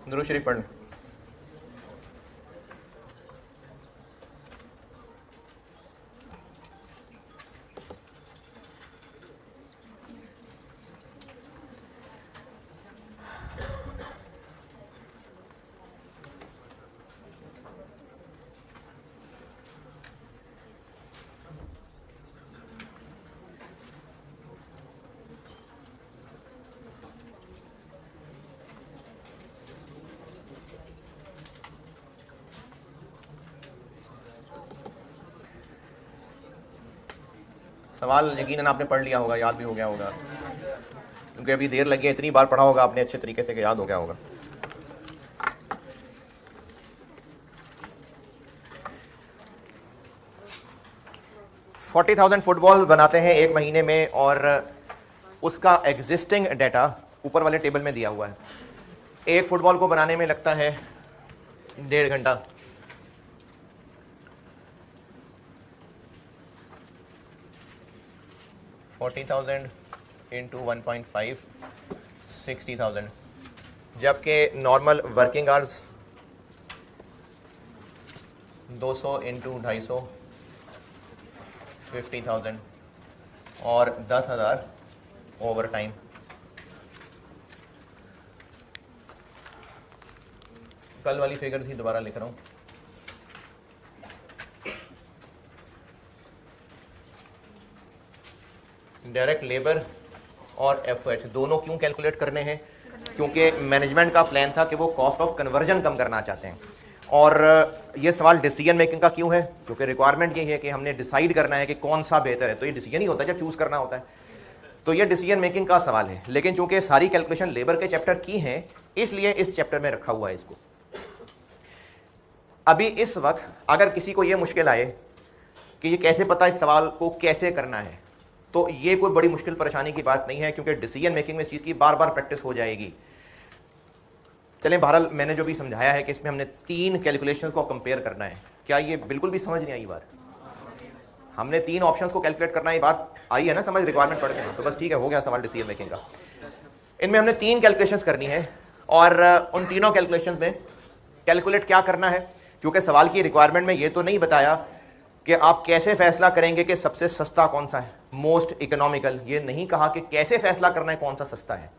दुरूद शरीफ पढ़ लें। सवाल यकीनन आपने पढ़ लिया होगा, याद भी हो गया होगा, क्योंकि अभी देर लगी है, इतनी बार पढ़ा होगा आपने अच्छे तरीके से कि याद हो गया होगा। $40,000 फुटबॉल बनाते हैं एक महीने में और उसका एग्जिस्टिंग डाटा ऊपर वाले टेबल में दिया हुआ है। एक फुटबॉल को बनाने में लगता है 1.5 घंटा। $40,000 इंटू 1.5 $60,000, जबकि नॉर्मल वर्किंग आवर्स 200 इंटू 250 $50,000 और 10,000 ओवर टाइम। कल वाली फिगर थी, दोबारा लिख रहा हूँ। डायरेक्ट लेबर और एफओएच दोनों क्यों कैलकुलेट करने हैं? क्योंकि मैनेजमेंट का प्लान था कि वो कॉस्ट ऑफ कन्वर्जन कम करना चाहते हैं। और ये सवाल डिसीजन मेकिंग का क्यों है? क्योंकि रिक्वायरमेंट ये है कि हमने डिसाइड करना है कि कौन सा बेहतर है। तो ये डिसीजन ही होता है जब चूज करना होता है, तो ये डिसीजन मेकिंग का सवाल है। लेकिन चूंकि सारी कैलकुलेशन लेबर के चैप्टर की है, इसलिए इस चैप्टर में रखा हुआ है इसको। अभी इस वक्त अगर किसी को ये मुश्किल आए कि ये कैसे पता इस सवाल को कैसे करना है, तो ये कोई बड़ी मुश्किल परेशानी की बात नहीं है, क्योंकि डिसीजन मेकिंग में इस चीज़ की बार बार प्रैक्टिस हो जाएगी। चलें, बहरहाल मैंने जो भी समझाया है कि इसमें हमने 3 कैलकुलेशंस को कंपेयर करना है। क्या ये बिल्कुल भी समझ नहीं आई बात? हमने 3 ऑप्शंस को कैलकुलेट करना है, बात आई है ना समझ? रिक्वायरमेंट पढ़ के तो बस ठीक है, हो गया सवाल डिसीजन मेकिंग का। इनमें हमने 3 कैलकुलेशंस करनी है और उन तीनों कैलकुलेशंस में कैलकुलेट क्या करना है, क्योंकि सवाल की रिक्वायरमेंट में ये तो नहीं बताया कि आप कैसे फैसला करेंगे कि सबसे सस्ता कौन सा है, मोस्ट इकोनॉमिकल। ये नहीं कहा कि कैसे फैसला करना है कौन सा सस्ता है,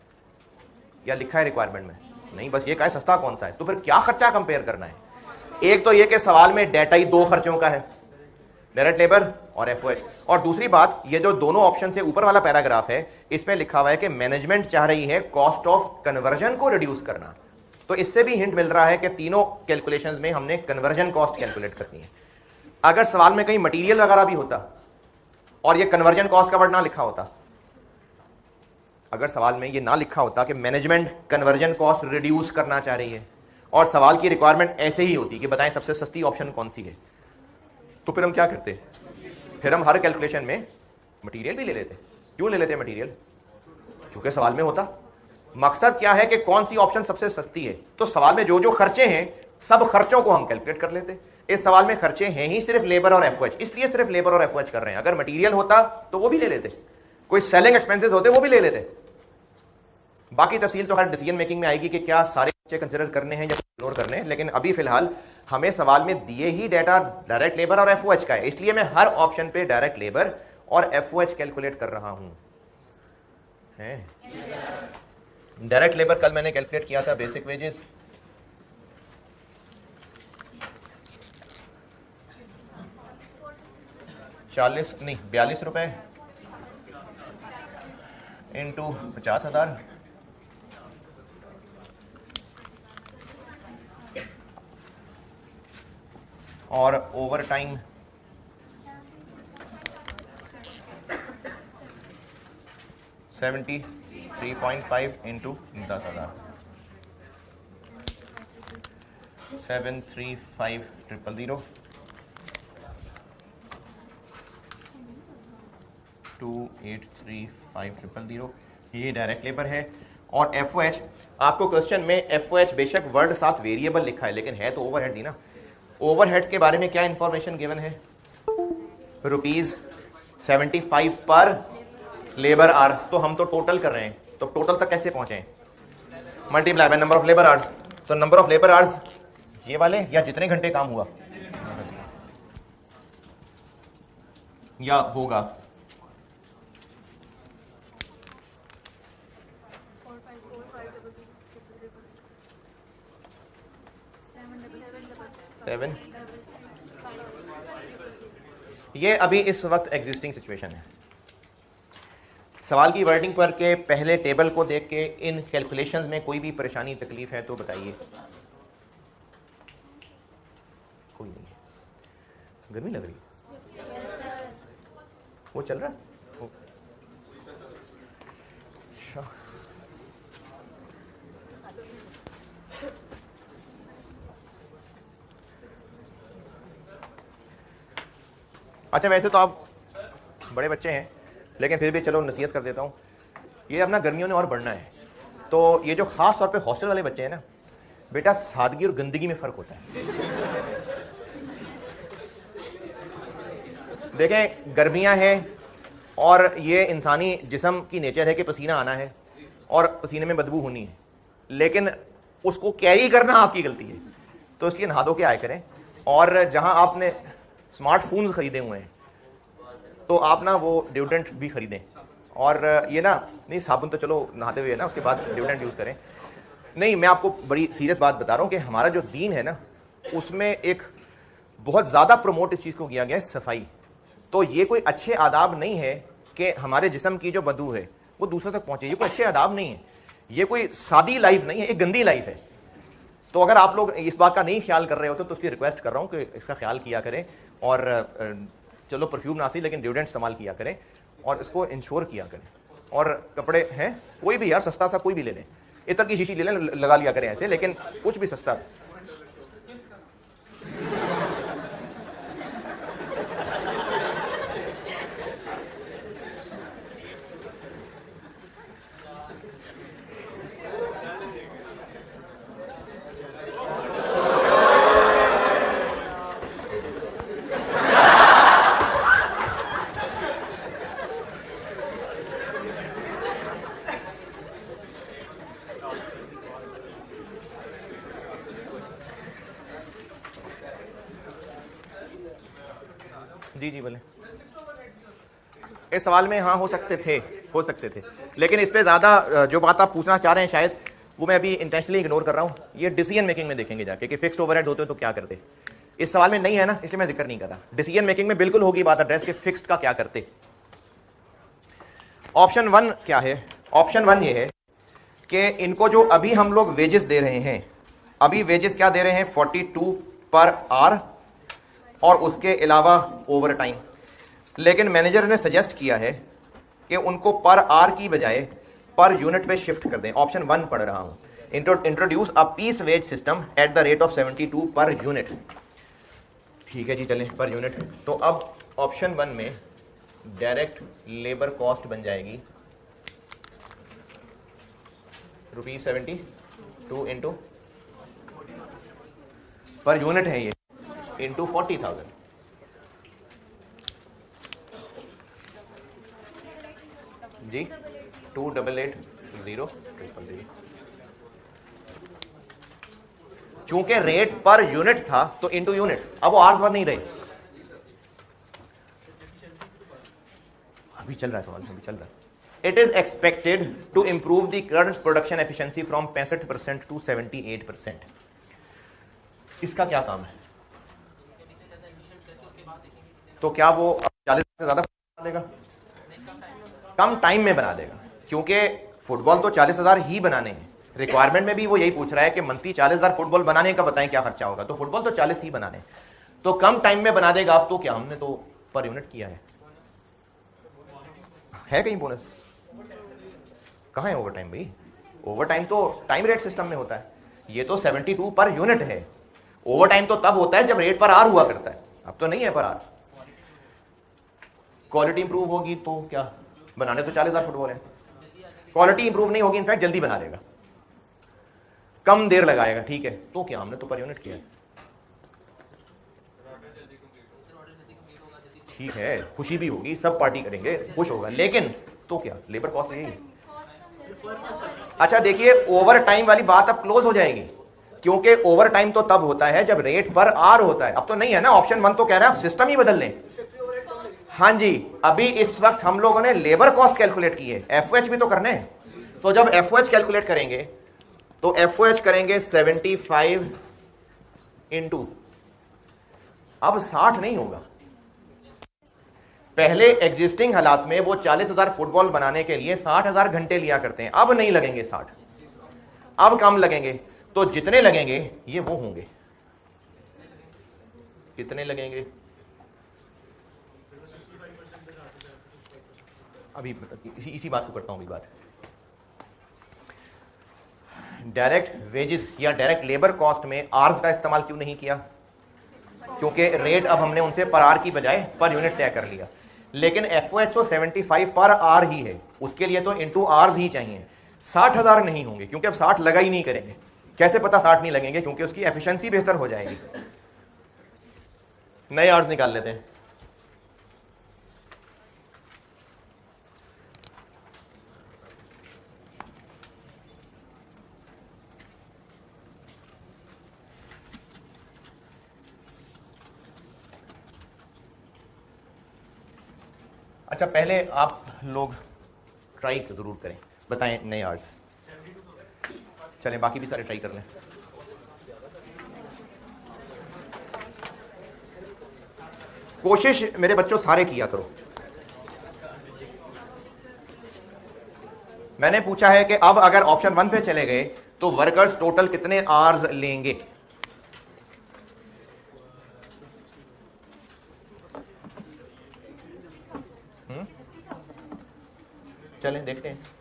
या लिखा है रिक्वायरमेंट में? नहीं, बस ये कहा है सस्ता कौन सा है। तो फिर क्या खर्चा कंपेयर करना है? एक तो ये कि सवाल में डाटा ही 2 खर्चों का है, डायरेक्ट लेबर और एफओएच। और दूसरी बात, ये जो दोनों ऑप्शन से ऊपर वाला पैराग्राफ है, इसमें लिखा हुआ है कि मैनेजमेंट चाह रही है कॉस्ट ऑफ कन्वर्जन को रिड्यूस करना। तो इससे भी हिंट मिल रहा है कि तीनों कैलकुलेशंस में हमने कन्वर्जन कॉस्ट कैलकुलेट करनी है। अगर सवाल में कहीं मटेरियल वगैरह भी होता और ये कन्वर्जन कॉस्ट का वर्ड ना लिखा होता, अगर सवाल में ये ना लिखा होता कि मैनेजमेंट कन्वर्जन कॉस्ट रिड्यूस करना चाह रही है और सवाल की रिक्वायरमेंट ऐसे ही होती कि बताएं सबसे सस्ती ऑप्शन कौन सी है, तो फिर हम क्या करते? फिर हम हर कैलकुलेशन में मटेरियल भी ले लेते। क्यों ले लेते मटेरियल? क्योंकि सवाल में होता। मकसद क्या है कि कौन सी ऑप्शन सबसे सस्ती है। तो सवाल में जो जो खर्चे हैं, सब खर्चों को हम कैलकुलेट कर लेते। इस सवाल में खर्चे हैं ही सिर्फ लेबर और एफओएच, इसलिए सिर्फ लेबर और एफओएच कर रहे हैं। अगर मटेरियल होता तो वो भी ले लेते, कोई सेलिंग एक्सपेंसेस होते वो भी ले लेते। बाकी तफसील तो हर डिसीजन मेकिंग में आएगी कि क्या सारे खर्चे कंसिडर करने हैं या इग्नोर करने हैं। लेकिन अभी फिलहाल हमें सवाल में दिए ही डाटा डायरेक्ट लेबर और एफओएच का है, इसलिए मैं हर ऑप्शन पे डायरेक्ट लेबर और एफओएच कैलकुलेट कर रहा हूं। डायरेक्ट लेबर कल मैंने कैलकुलेट किया था, बेसिक वेजेस 42 रुपए इंटू 50,000 और ओवर टाइम 73.5 इंटू 10,000 735,000 283,500 ये डायरेक्ट लेबर है। और एफओएच, आपको क्वेश्चन में एफओएच बेशक वर्ड साथ वेरिएबल लिखा है, लेकिन है तो ओवरहेड ही ना। ओवरहेड्स के बारे में क्या इंफॉर्मेशन गिवन है? ₹75 पर लेबर आवर। तो हम तो टोटल कर रहे हैं, तो टोटल तक कैसे पहुंचे? Multiply by number of labour hours. तो नंबर ऑफ लेबर आवर्स ये वाले, या जितने घंटे काम हुआ या होगा, सेवन। ये अभी इस वक्त एग्जिस्टिंग सिचुएशन है। सवाल की वर्डिंग पर के पहले टेबल को देख के इन कैलकुलेशंस में कोई भी परेशानी तकलीफ है तो बताइए। कोई नहीं है। गर्मी लग रही है? वो चल रहा है? अच्छा, वैसे तो आप बड़े बच्चे हैं, लेकिन फिर भी चलो नसीहत कर देता हूँ। ये अपना गर्मियों ने और बढ़ना है, तो ये जो खास तौर पे हॉस्टल वाले बच्चे हैं ना, बेटा सादगी और गंदगी में फ़र्क होता है। देखें, गर्मियाँ हैं और ये इंसानी जिस्म की नेचर है कि पसीना आना है और पसीने में बदबू होनी है, लेकिन उसको कैरी करना आपकी गलती है। तो इसलिए नहा धो के आया करें, और जहाँ आपने स्मार्टफोन्स खरीदे हुए हैं तो आप ना वो डिओड्रेंट भी खरीदें, और ये ना नहीं, साबुन तो चलो नहाते हुए है ना, उसके बाद डिओड्रेंट यूज़ करें। नहीं, मैं आपको बड़ी सीरियस बात बता रहा हूँ कि हमारा जो दीन है ना, उसमें एक बहुत ज़्यादा प्रमोट इस चीज़ को किया गया है, सफाई। तो ये कोई अच्छे आदाब नहीं है कि हमारे जिस्म की जो बदबू है वो दूसरों तक पहुँचे। ये कोई अच्छे आदाब नहीं है, ये कोई सादी लाइफ नहीं है, एक गंदी लाइफ है। तो अगर आप लोग इस बात का नहीं ख्याल कर रहे हो तो उसकी रिक्वेस्ट कर रहा हूँ कि इसका ख्याल किया करें, और चलो परफ्यूम ना सही लेकिन डिओड्रेंट इस्तेमाल किया करें, और इसको इंश्योर किया करें। और कपड़े हैं कोई भी यार, सस्ता सा कोई भी ले लें, इतर की शीशी ले लें, लगा लिया करें ऐसे, लेकिन कुछ भी सस्ता। जी जी बोले। इस सवाल में हाँ हो सकते थे, लेकिन इस पे ज़्यादा जो बात आप पूछना चाह रहे हैं शायद वो मैं अभी इंटेंशनली इग्नोर कर रहा हूँ। ये डिसीजन मेकिंग में देखेंगे जाके कि फिक्स्ड ओवरहेड होते तो क्या करते। इस सवाल में नहीं है ना, इसलिए मैं जिक्र नहीं कर रहा। डिसीजन मेकिंग में बिल्कुल होगी बात एड्रेस के फिक्स्ड का क्या करते। ऑप्शन 1 क्या है? ऑप्शन 1 ये है कि इनको जो अभी हम लोग वेजेस दे रहे हैं, अभी वेजेस क्या दे रहे हैं, 42 पर आवर, और उसके अलावा ओवर टाइम। लेकिन मैनेजर ने सजेस्ट किया है कि उनको पर आवर की बजाय पर यूनिट पे शिफ्ट कर दें। ऑप्शन 1 पढ़ रहा हूं, introduce a piece wage system at the rate of 72 per unit. ठीक है जी, चलें पर यूनिट। तो अब ऑप्शन 1 में डायरेक्ट लेबर कॉस्ट बन जाएगी ₹72 इंटू पर यूनिट है ये, इंटू 40,000। जी 2880,000। चूंकि रेट पर यूनिट था तो इंटू यूनिट्स, अब वो आर्स पर नहीं रहे। अभी चल रहा है सवाल, अभी चल रहा है। It is expected to improve the current production efficiency from 65% to 78%। इसका क्या काम है? तो क्या वो 40 से ज्यादा बना देगा? कम टाइम में बना देगा, क्योंकि फुटबॉल तो 40,000 ही बनाने हैं। रिक्वायरमेंट में भी वो यही पूछ रहा है कि मंथली 40,000 फुटबॉल बनाने का बताएं क्या खर्चा होगा। तो फुटबॉल तो 40 ही बनाने, तो कम टाइम में बना देगा। अब तो क्या, हमने तो पर यूनिट किया है कहीं बोनस? कहाँ है ओवर टाइम भाई? ओवर टाइम तो टाइम रेट सिस्टम में होता है, ये तो 72 पर यूनिट है। ओवर टाइम तो तब होता है जब रेट पर आर हुआ करता है, अब तो नहीं है पर आर। क्वालिटी इंप्रूव होगी तो क्या, बनाने तो 40,000 फुटबॉल है, क्वालिटी इंप्रूव नहीं होगी, इनफैक्ट जल्दी बना देगा, कम देर लगाएगा। ठीक है, तो क्या, हमने तो पर यूनिट किया। ठीक है, खुशी भी होगी, सब पार्टी करेंगे, खुश होगा, लेकिन तो क्या, लेबर कॉस्ट यही। अच्छा देखिए, ओवर टाइम वाली बात अब क्लोज हो जाएगी। क्योंकि ओवर टाइम तो तब होता है जब रेट पर आर होता है। अब तो नहीं है ना, ऑप्शन 1 तो कह रहा है आप सिस्टम ही बदल लें। हाँ जी, अभी इस वक्त हम लोगों ने लेबर कॉस्ट कैलकुलेट की है, एफओएच भी तो करने हैं। तो जब एफओएच कैलकुलेट करेंगे तो एफओएच करेंगे 75 इंटू, अब 60 नहीं होगा। पहले एग्जिस्टिंग हालात में वो 40,000 फुटबॉल बनाने के लिए 60,000 घंटे लिया करते हैं, अब नहीं लगेंगे 60, अब कम लगेंगे। तो जितने लगेंगे ये वो होंगे, कितने लगेंगे अभी इसी बात को करता हूं। अभी बात डायरेक्ट वेजेस या डायरेक्ट लेबर कॉस्ट में आर्स का इस्तेमाल क्यों नहीं किया? क्योंकि रेट अब हमने उनसे पर आर की बजाय पर यूनिट तय कर लिया। लेकिन एफओएच तो 75 पर आर ही है, उसके लिए तो इंटू आर्स ही चाहिए। 60,000 नहीं होंगे क्योंकि अब 60 लगा ही नहीं करेंगे। कैसे पता 60 नहीं लगेंगे? क्योंकि उसकी एफिशिएंसी बेहतर हो जाएगी। नए आर्स निकाल लेते हैं। अच्छा, पहले आप लोग ट्राई जरूर करें, बताएं नए आर्ट्स। चलें बाकी भी सारे ट्राई कर लें। कोशिश मेरे बच्चों सारे किया करो। मैंने पूछा है कि अब अगर ऑप्शन 1 पे चले गए तो वर्कर्स टोटल कितने आवर्स लेंगे? चलें देखते हैं।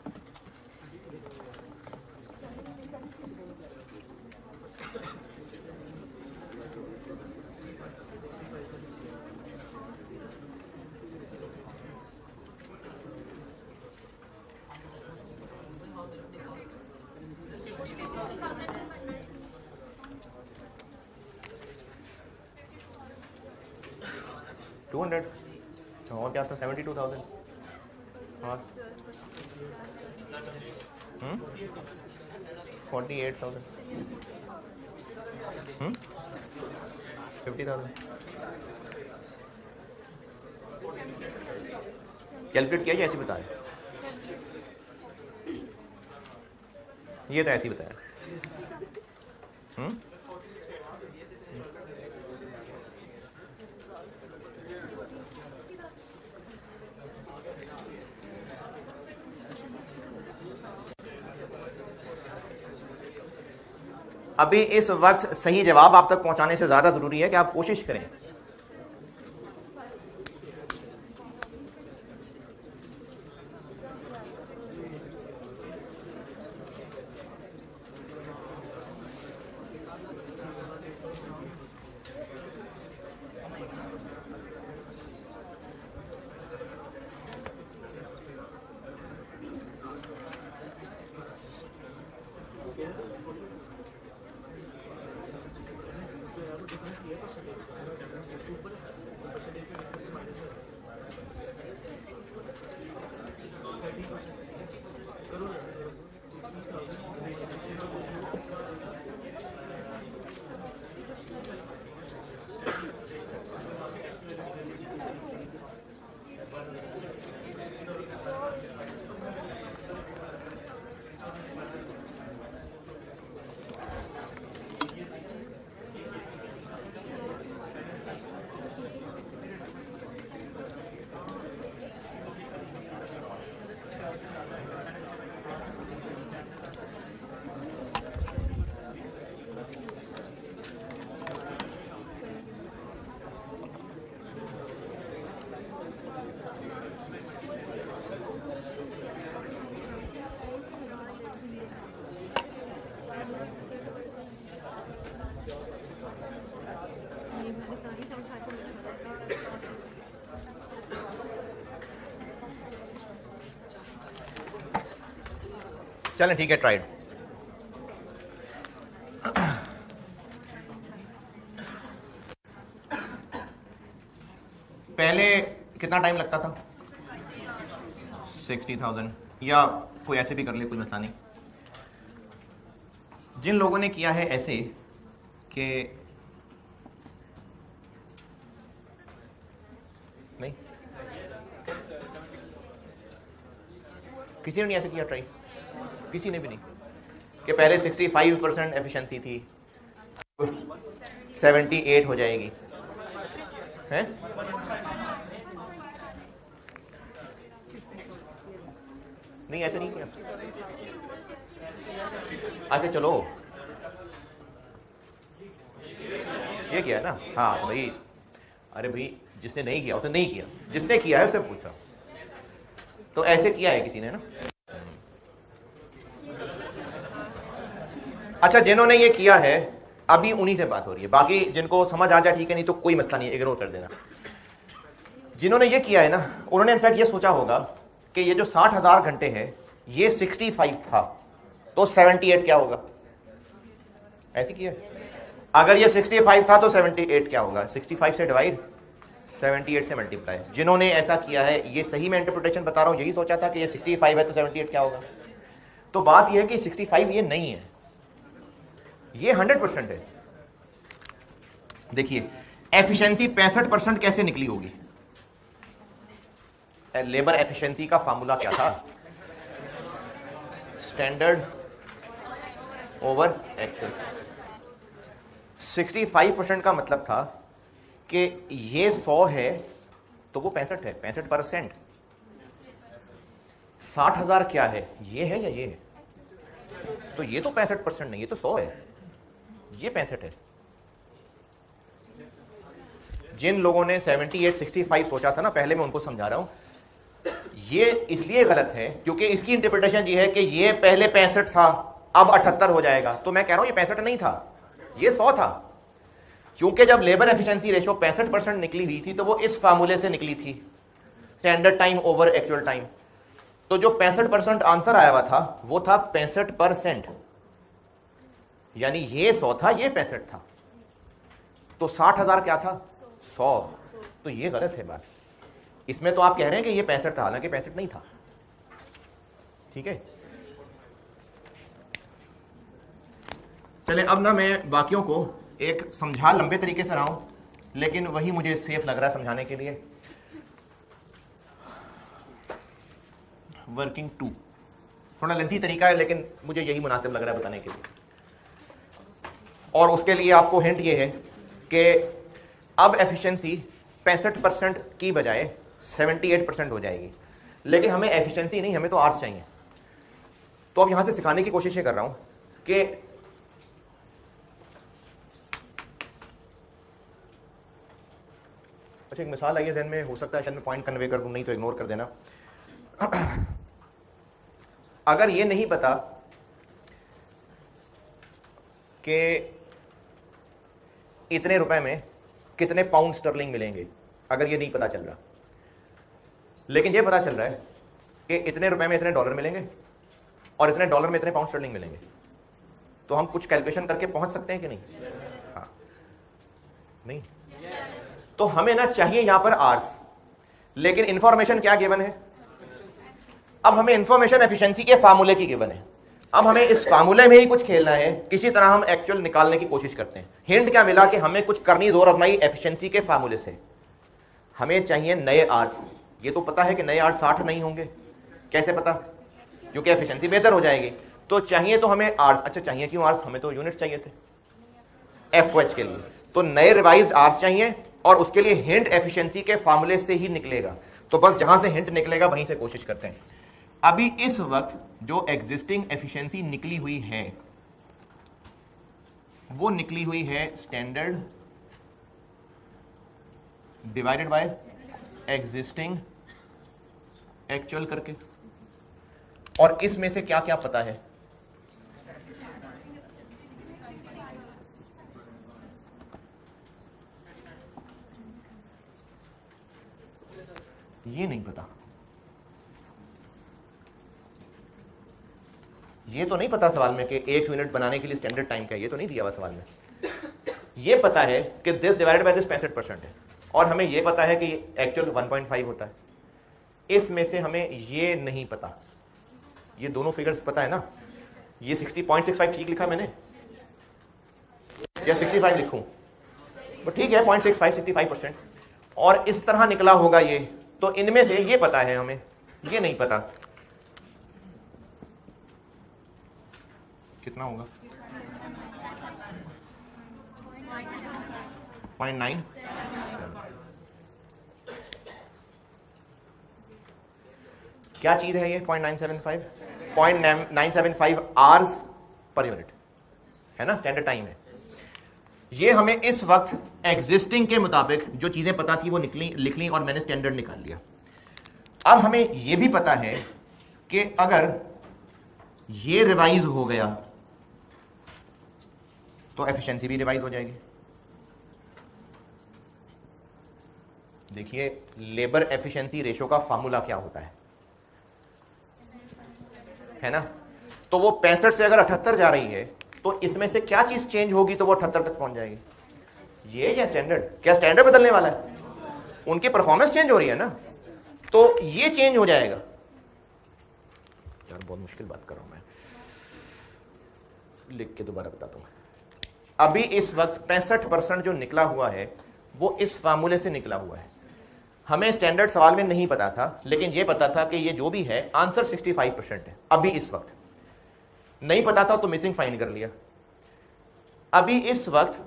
अच्छा, और क्या था? 72,000। हाँ 48,000। 50,000। कैलकुलेट किया या ऐसे बता रहे? ये तो ऐसे ही बताया। अभी इस वक्त सही जवाब आप तक पहुंचाने से ज्यादा जरूरी है कि आप कोशिश करें। चलें ठीक है, ट्राइड। पहले कितना टाइम लगता था? 60,000, या कोई ऐसे भी कर ले, कोई मसला नहीं। जिन लोगों ने किया है ऐसे कि नहीं, किसी ने नहीं ऐसे किया ट्राई, किसी ने भी नहीं, कि पहले 65% एफिशिएंसी थी 78 हो जाएगी, हैं? नहीं, ऐसे नहीं किया। अच्छा चलो, ये किया है ना? हाँ तो भाई, अरे भाई जिसने नहीं किया उसने नहीं किया, जिसने किया है उससे पूछा। तो ऐसे किया है किसी ने ना? अच्छा, जिन्होंने ये किया है अभी उन्हीं से बात हो रही है, बाकी जिनको समझ आ जाए ठीक है, नहीं तो कोई मसला नहीं, इग्नोर कर देना। जिन्होंने ये किया है ना, उन्होंने इनफैक्ट ये सोचा होगा कि ये जो 60,000 घंटे है ये 65 था तो 78 क्या होगा, ऐसे किया है। अगर ये 65 था तो 78 क्या होगा, 65 से डिवाइड, 78 से मल्टीप्लाई। जिन्होंने ऐसा किया है, ये सही मैं इंटरप्रिटेशन बता रहा हूं, यही सोचा था कि ये 65 है तो 78 क्या होगा। तो बात ये है कि 65 ये नहीं है, ये 100% है। देखिए एफिशिएंसी 65% कैसे निकली होगी। लेबर एफिशिएंसी का फार्मूला क्या था, स्टैंडर्ड ओवर एक्चुअल। 65% का मतलब था कि ये 100 है तो वो 65 है, 65%। 60,000 क्या है, ये है या ये है, तो ये तो 65% नहीं, ये तो 100 है, ये 65 है। जिन लोगों ने 78 65 सोचा था ना, पहले मैं उनको समझा रहा हूं, ये इसलिए गलत है क्योंकि इसकी इंटरप्रिटेशन ये है कि ये पहले 65 था अब 78 हो जाएगा। तो मैं कह रहा हूं ये 65 नहीं था, ये 100 था, क्योंकि जब लेबर एफिशिएंसी रेशो 65% निकली हुई थी तो वो इस फार्मूले से निकली थी, standard time over actual time. तो जो 65% आंसर आया हुआ था वो था 65%, यानी ये 100 था, ये 65 था, तो 60,000 क्या था, 100। तो ये गलत है बात। इसमें तो आप कह रहे हैं कि ये 65 था, हालांकि 65 नहीं था। ठीक है, चले अब ना मैं बाकियों को एक समझा लंबे तरीके से रहा हूं, लेकिन वही मुझे सेफ लग रहा है समझाने के लिए। वर्किंग 2 थोड़ा लेंथी तरीका है, लेकिन मुझे यही मुनासिब लग रहा है बताने के लिए। और उसके लिए आपको हिंट ये है कि अब एफिशिएंसी 65% की बजाय 78% हो जाएगी, लेकिन हमें एफिशिएंसी नहीं, हमें तो आर्स चाहिए। तो अब यहां से सिखाने की कोशिश कर रहा हूं कि अच्छा, एक मिसाल आई है ज़हन में, हो सकता है शायद मैं पॉइंट कन्वे कर दूं, नहीं तो इग्नोर कर देना। अगर ये नहीं पता कि इतने रुपए में कितने पाउंड स्टर्लिंग मिलेंगे, अगर ये नहीं पता चल रहा, लेकिन ये पता चल रहा है कि इतने रुपए में इतने डॉलर मिलेंगे और इतने डॉलर में इतने पाउंड स्टर्लिंग मिलेंगे, तो हम कुछ कैलकुलेशन करके पहुंच सकते हैं कि नहीं? हाँ, नहीं, तो हमें ना चाहिए यहां पर आर्स, लेकिन इंफॉर्मेशन क्या गिवन है? अब हमें इंफॉर्मेशन एफिशिएंसी के फार्मूले की गिवन है। अब हमें इस फार्मूले में ही कुछ खेलना है, किसी तरह हम एक्चुअल निकालने की कोशिश करते हैं। हिंट क्या मिला कि हमें कुछ करनी जोर आजमाई एफिशिएंसी के फार्मूले से। हमें चाहिए नए आर्स। ये तो पता है कि नए आर्स 60 नहीं होंगे, कैसे पता? क्योंकि एफिशिएंसी बेहतर हो जाएगी। तो चाहिए तो हमें आर्स। अच्छा, चाहिए क्यों आर्स? हमें तो यूनिट चाहिए थे एफओएच के लिए, तो नए रिवाइज्ड आर्स चाहिए, और उसके लिए हिंट एफिशिएंसी के फार्मूले से ही निकलेगा। तो बस जहां से हिंट निकलेगा वहीं से कोशिश करते हैं। अभी इस वक्त जो एग्जिस्टिंग एफिशिएंसी निकली हुई है वो निकली हुई है standard divided by existing actual करके। और इसमें से क्या क्या पता है? ये नहीं पता, ये तो नहीं पता सवाल में कि एक यूनिट बनाने के लिए स्टैंडर्ड टाइम क्या है, ये तो नहीं दिया हुआ सवाल में। ये पता है कि दिस डिवाइडेड बाय दिस 65% है, और हमें ये पता है कि एक्चुअल 1.5 होता है। इसमें से हमें ये नहीं पता। ये दोनों फिगर्स पता है ना, ये 60.65 ठीक लिखा मैंने, या 65 लिखूं? तो ठीक है 0.65 65%, और इस तरह निकला होगा ये। तो इनमें से ये पता है हमें, ये नहीं पता कितना होगा। 0.9 क्या चीज है ये 0.975? 0.975 आवर्स पर यूनिट है ना, स्टैंडर्ड टाइम है। ये हमें इस वक्त एग्जिस्टिंग के मुताबिक जो चीजें पता थी वो लिख ली और मैंने स्टैंडर्ड निकाल लिया। अब हमें ये भी पता है कि अगर ये रिवाइज हो गया तो एफिशिएंसी भी रिवाइज हो जाएगी। देखिए लेबर एफिशिएंसी रेशो का फार्मूला क्या होता है ना। तो वो 65 से अगर 78 जा रही है तो इसमें से क्या चीज चेंज होगी तो वो 78 तक पहुंच जाएगी। ये या स्टैंडर्ड, क्या स्टैंडर्ड बदलने वाला है? उनकी परफॉर्मेंस चेंज हो रही है ना, तो ये चेंज हो जाएगा। यार बहुत मुश्किल बात कर रहा हूं मैं, लिख के दोबारा बताता हूं। अभी इस वक्त 65% जो निकला हुआ है वो इस फार्मूले से निकला हुआ है। हमें स्टैंडर्ड सवाल में नहीं पता था, लेकिन ये पता था कि ये जो भी है आंसर 65% है। अभी इस वक्त नहीं पता था तो मिसिंग फाइंड कर लिया। अभी इस वक्त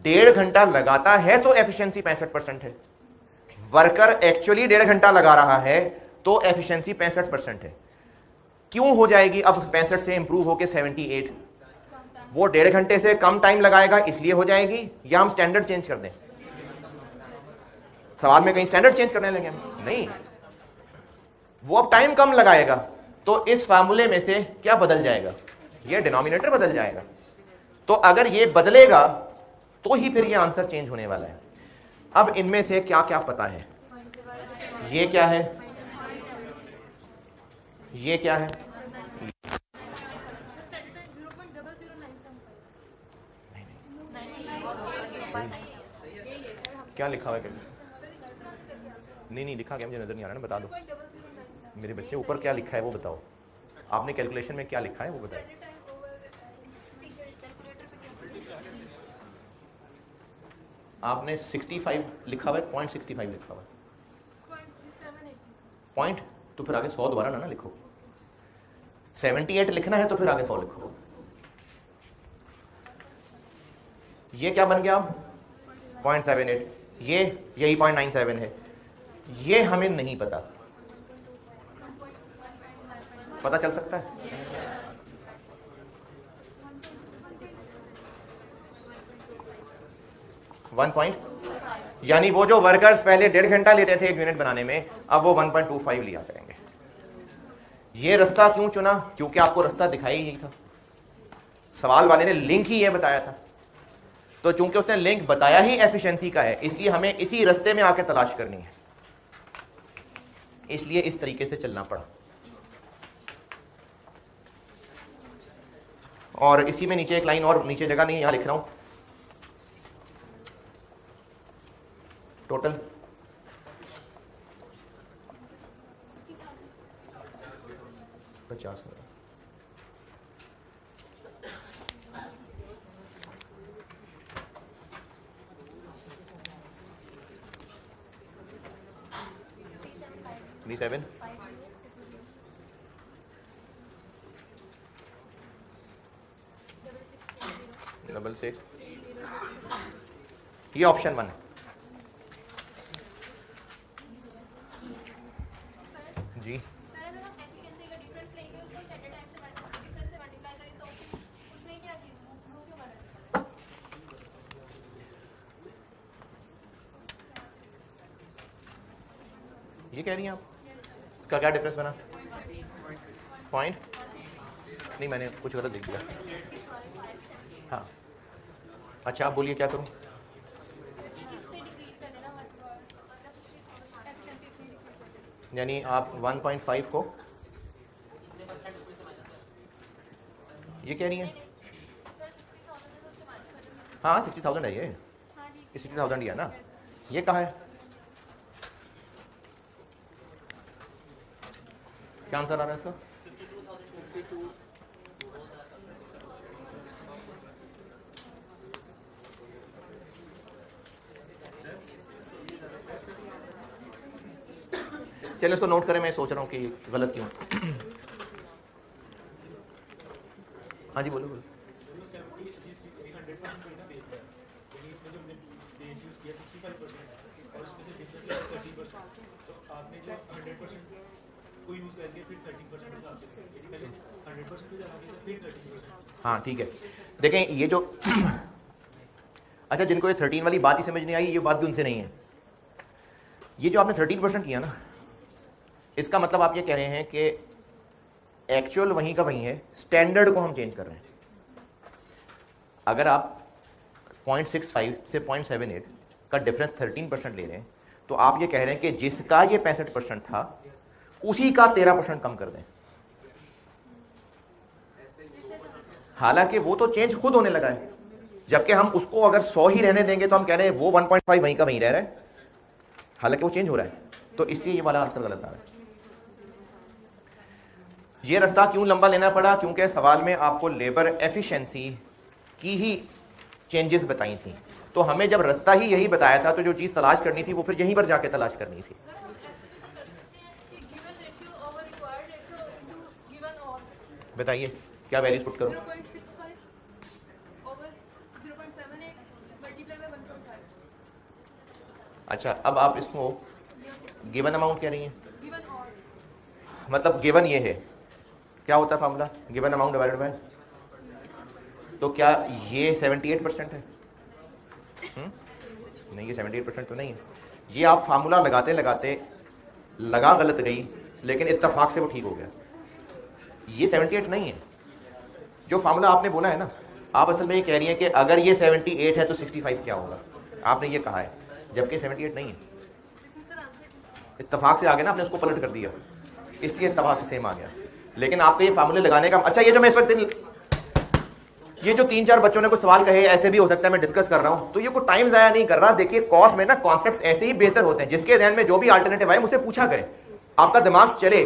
1.5 घंटा लगाता है तो एफिशिएंसी 65% है। वर्कर एक्चुअली 1.5 घंटा लगा रहा है तो एफिशिएंसी 65% है। क्यों हो जाएगी अब 65 से इंप्रूव होकर 78? वो 1.5 घंटे से कम टाइम लगाएगा इसलिए हो जाएगी, या हम स्टैंडर्ड चेंज कर दें? सवाल में कहीं स्टैंडर्ड चेंज करने लगे हम? नहीं, वो अब टाइम कम लगाएगा तो इस फार्मूले में से क्या बदल जाएगा? ये डिनोमिनेटर बदल जाएगा। तो अगर ये बदलेगा तो ही फिर ये आंसर चेंज होने वाला है। अब इनमें से क्या क्या पता है? ये क्या है, ये क्या है? क्या लिखा हुआ है? नहीं लिखा क्या, मुझे नजर नहीं आ रहा ना, बता दो मेरे बच्चे। ऊपर क्या लिखा है वो बताओ। आपने कैलकुलेशन में क्या लिखा है वो बताओ। आपने 65 लिखा हुआ है, 0.65 लिखा हुआ है। पॉइंट तो फिर आगे 100 दोबारा ना लिखो। 78 लिखना है तो फिर आगे 100 लिखो। ये क्या बन गया अब? 0.78। ये यही 0.97 है। ये हमें नहीं पता, पता चल सकता है? वन पॉइंट, यानी वो जो वर्कर्स पहले 1.5 घंटा लेते थे एक यूनिट बनाने में, अब वो 1.25 लिया करेंगे। ये रास्ता क्यों चुना? क्योंकि आपको रास्ता दिखाई ही नहीं था, सवाल वाले ने लिंक ही ये बताया था। तो चूंकि उसने लिंक बताया ही एफिशिएंसी का है, इसलिए हमें इसी रास्ते में आके तलाश करनी है, इसलिए इस तरीके से चलना पड़ा। और इसी में नीचे एक लाइन और, नीचे जगह नहीं, यहां लिख रहा हूं टोटल 50। $37 66। ये ऑप्शन 1 है जी। ये कह रही हैं आप? इसका क्या डिफरेंस बना? पॉइंट नहीं, मैंने कुछ गलत लिख दिया। हाँ अच्छा, आप बोलिए क्या करूं? यानी आप 1.5 को ये कह रही हैं? हाँ 60,000 है, ये 60,000 ही है ना। ये कहाँ है? क्या आंसर आ रहा है इसका? चलो इसको नोट करें, मैं सोच रहा हूँ कि गलत क्यों। हाँ जी बोलो बोलो। हाँ ठीक है, देखें ये जो अच्छा जिनको ये 13 वाली बात ही समझ नहीं आई, ये बात भी उनसे नहीं है। ये जो आपने 13% किया ना, इसका मतलब आप ये कह रहे हैं कि एक्चुअल वहीं का वहीं है, स्टैंडर्ड को हम चेंज कर रहे हैं। अगर आप 0.65 से 0.78 का डिफरेंस 13% ले रहे हैं, तो आप ये कह रहे हैं कि जिसका ये 65% था उसी का 13% कम कर दें। हालांकि वो तो चेंज खुद होने लगा है, जबकि हम उसको अगर 100 ही रहने देंगे तो हम कह रहे हैं वो 1.5 वहीं का वहीं रह रहा है, हालांकि वो चेंज हो रहा है। तो इसलिए ये वाला आंसर गलत आ रहा है। ये रास्ता क्यों लंबा लेना पड़ा? क्योंकि सवाल में आपको लेबर एफिशिएंसी की ही चेंजेस बताई थी, तो हमें जब रास्ता ही यही बताया था तो जो चीज तलाश करनी थी वो फिर यहीं पर जाके तलाश करनी थी। बताइए क्या वैल्यूज पुट करूं? अच्छा, अब आप इसको गिवन अमाउंट कह रही हैं, मतलब गिवन ये है, क्या होता है formula? Given amount divided by, तो क्या ये 78% है? नहीं, ये 78% तो नहीं है। ये आप फार्मूला लगाते लगाते लगा गलत गई, लेकिन इत्तेफाक से वो ठीक हो गया। ये 78 नहीं है जो फार्मूला आपने बोला है ना। आप असल में ये कह रही हैं कि अगर ये 78 है तो 65 क्या होगा, आपने ये कहा है, जबकि 78 नहीं है। इत्तेफाक से आ गया ना, आपने उसको पलट कर दिया, इसलिए इत्तेफाक से सेम आ गया। लेकिन आपके ये फार्मूले लगाने का, अच्छा ये जो मैं इस वक्त ये जो 3-4 बच्चों ने कुछ सवाल कहे, ऐसे भी हो सकता है मैं डिस्कस कर रहा हूं, तो ये कोई टाइम जाया नहीं कर रहा। देखिए कॉस्ट में ना कॉन्सेप्ट्स ऐसे ही बेहतर होते हैं, जिसके ध्यान में जो भी अल्टरनेटिव आए मुझसे पूछा करें, आपका दिमाग चले,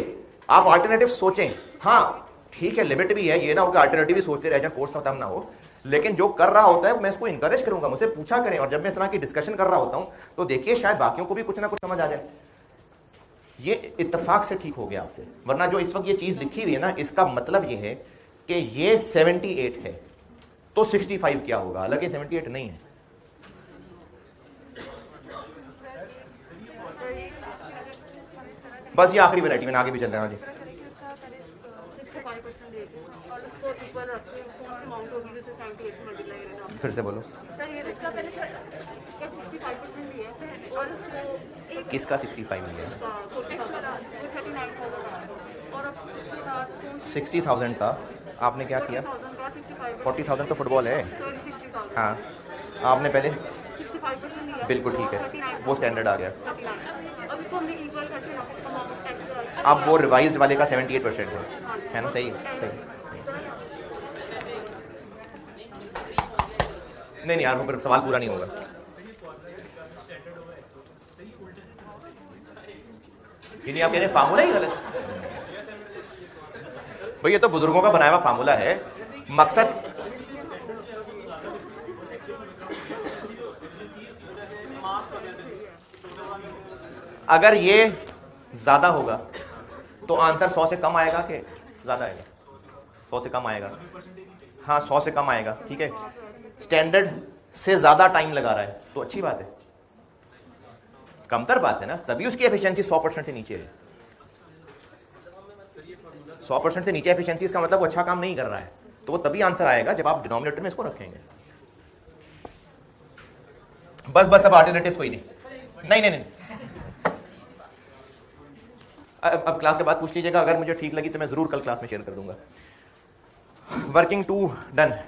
आप अल्टरनेटिव सोचें। हाँ ठीक है, लिमिट भी है, ये ना हो कि अल्टरनेटिव ही सोचते रह जाए, कोर्स खत्म ना हो। लेकिन जो कर रहा होता है मैं इसको इंकरेज करूंगा, मुझसे पूछा करें। और जब मैं इस तरह की डिस्कशन कर रहा होता हूं तो देखिए शायद बाकियों को भी कुछ ना कुछ समझ आ जाए। ये इत्तेफाक से ठीक हो गया आपसे, वरना जो इस वक्त ये चीज लिखी हुई है ना, इसका मतलब ये है कि ये 78 है तो 65 क्या होगा, हालांकि 78 नहीं है। बस ये आखिरी वैरायटी में, आगे भी चल रहा है। जी फिर से बोलो, किसका 65 लिया? 60,000 का आपने क्या किया? 40,000 तो फुटबॉल है। हाँ आपने पहले, बिल्कुल ठीक है, वो स्टैंडर्ड आ गया। अब वो रिवाइज्ड वाले का 78% है ना? सही सही। नहीं यार, वो फिर सवाल पूरा नहीं होगा। नहीं, आप कह रहे हैं फार्मूला ही गलत। भाई ये तो बुजुर्गों का बनाया हुआ फार्मूला है। मकसद अगर ये ज्यादा होगा तो आंसर 100 से कम आएगा कि ज्यादा आएगा? 100 से कम आएगा। हाँ 100 से कम आएगा, ठीक है। स्टैंडर्ड से ज्यादा टाइम लगा रहा है तो अच्छी बात है, कमतर बात है ना, तभी उसकी एफिशिएंसी 100% से नीचे है। 100% से नीचे एफिशिएंसी, इसका मतलब वो अच्छा काम नहीं कर रहा है, तो वो तभी आंसर आएगा जब आप डिनोमिनेटर में इसको रखेंगे। बस बस, अब अल्टरनेटिव्स कोई नहीं। नहीं अब क्लास के बाद पूछ लीजिएगा, अगर मुझे ठीक लगी तो मैं जरूर कल क्लास में शेयर कर दूंगा। Working 2 done.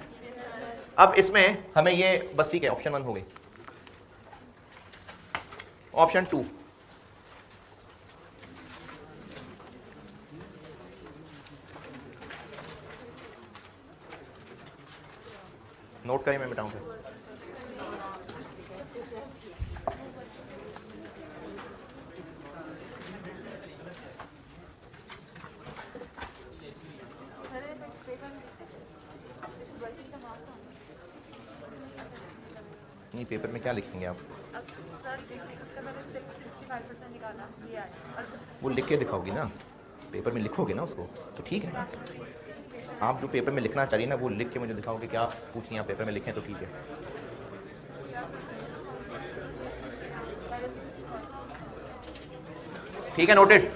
अब इसमें हमें ये बस ठीक है, ऑप्शन 1 हो गई। ऑप्शन 2, नोट करें, मैं मिटाऊंगा। नहीं, पेपर में क्या लिखेंगे आप? सर वो लिख के दिखाओगी ना, पेपर में लिखोगे ना उसको, तो ठीक है ना। आप जो पेपर में लिखना चाहिए ना वो लिख के मुझे दिखाओगे, क्या पूछनी आप पेपर में लिखें तो ठीक है। ठीक है, नोटेड।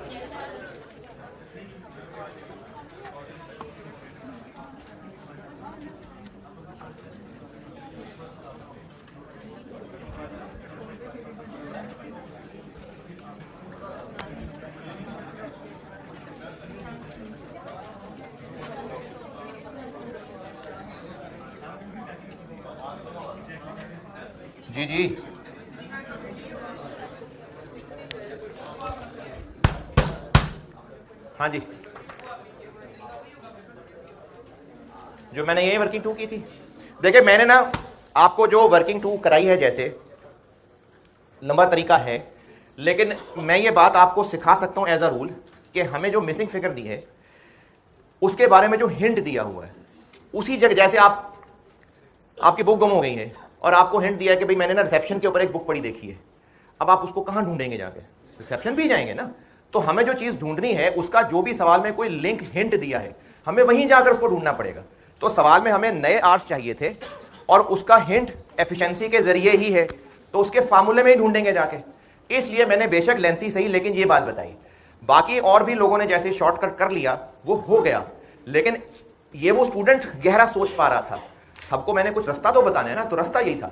जी जी, हाँ जी, जो मैंने ये वर्किंग टू की थी, देखिए मैंने ना आपको जो वर्किंग टू कराई है, जैसे लंबा तरीका है, लेकिन मैं ये बात आपको सिखा सकता हूं एज अ रूल कि हमें जो मिसिंग फिगर दी है उसके बारे में जो हिंट दिया हुआ है उसी जगह, जैसे आपकी बुक गुम हो गई है और आपको हिंट दिया है कि भाई मैंने ना रिसेप्शन के ऊपर एक बुक पढ़ी देखी है, अब आप उसको कहां ढूंढेंगे, जाके रिसेप्शन भी जाएंगे ना। तो हमें जो चीज ढूंढनी है उसका जो भी सवाल में कोई लिंक हिंट दिया है हमें वहीं जाकर उसको ढूंढना पड़ेगा। तो सवाल में हमें नए आर्ट्स चाहिए थे और उसका हिंट एफिशिएंसी के जरिए ही है, तो उसके फार्मूले में ही ढूंढेंगे जाके। इसलिए मैंने बेशक लेंथी सही लेकिन ये बात बताई। बाकी और भी लोगों ने जैसे शॉर्टकट कर लिया वो हो गया, लेकिन ये वो स्टूडेंट गहरा सोच पा रहा था। सबको मैंने कुछ रास्ता तो बताना है ना, तो रास्ता यही था।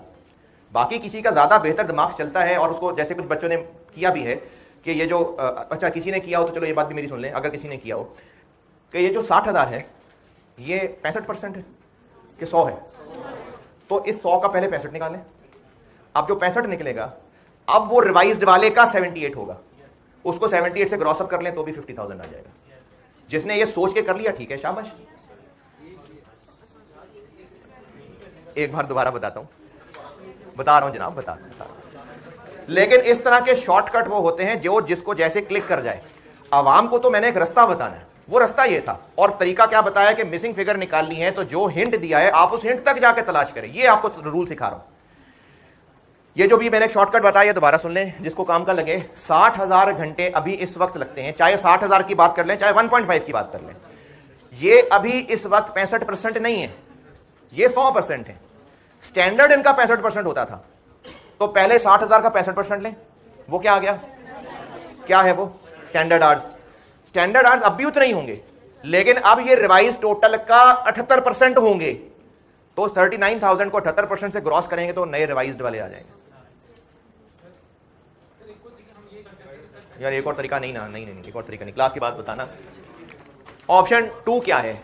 बाकी किसी का ज्यादा बेहतर दिमाग चलता है और उसको, जैसे कुछ बच्चों ने किया भी है कि ये जो अच्छा किसी ने किया हो तो चलो ये बात भी मेरी सुन लें, अगर किसी ने किया हो कि ये जो 60,000 है ये 65% है कि 100 है, तो इस 100 का पहले 65 निकालें। अब जो 65 निकलेगा अब वो रिवाइज्ड वाले का 78 होगा, उसको 78 से क्रॉस अप कर लें तो भी 50,000 आ जाएगा। जिसने ये सोच के कर लिया ठीक है, शाबाश। एक बार दोबारा बताता हूं, बता रहा हूं जनाब, बता रहा हूं। लेकिन इस तरह के शॉर्टकट वो होते हैं जो जिसको जैसे क्लिक कर जाए। आवाम को तो मैंने एक रास्ता बताना है, वो रास्ता ये था। और तरीका क्या बताया कि मिसिंग फिगर निकालनी है तो जो हिंट दिया है आप उस हिंट तक जाके तलाश करें। ये आपको रूल सिखा रहा हूं। ये जो भी मैंने शॉर्टकट बताया दोबारा सुन लें, जिसको काम का लगे। 60,000 घंटे अभी इस वक्त लगते हैं, चाहे 60,000 की बात कर लें चाहे 1.5 की बात कर लें। ये अभी इस वक्त 65% नहीं है, ये 100% है। स्टैंडर्ड इनका 65% होता था, तो पहले 60,000 का 65% लें, वो क्या आ गया, क्या है वो, स्टैंडर्ड आवर्स। स्टैंडर्ड आवर्स अब भी उतने ही होंगे, लेकिन अब ये रिवाइज टोटल का 78% होंगे। तो 39,000 को 78% से क्रॉस करेंगे तो नए रिवाइज्ड वाले आ जाएंगे। यार एक और तरीका नहीं ना, नहीं, एक और तरीका नहीं, क्लास की बात बताना। ऑप्शन 2 क्या है?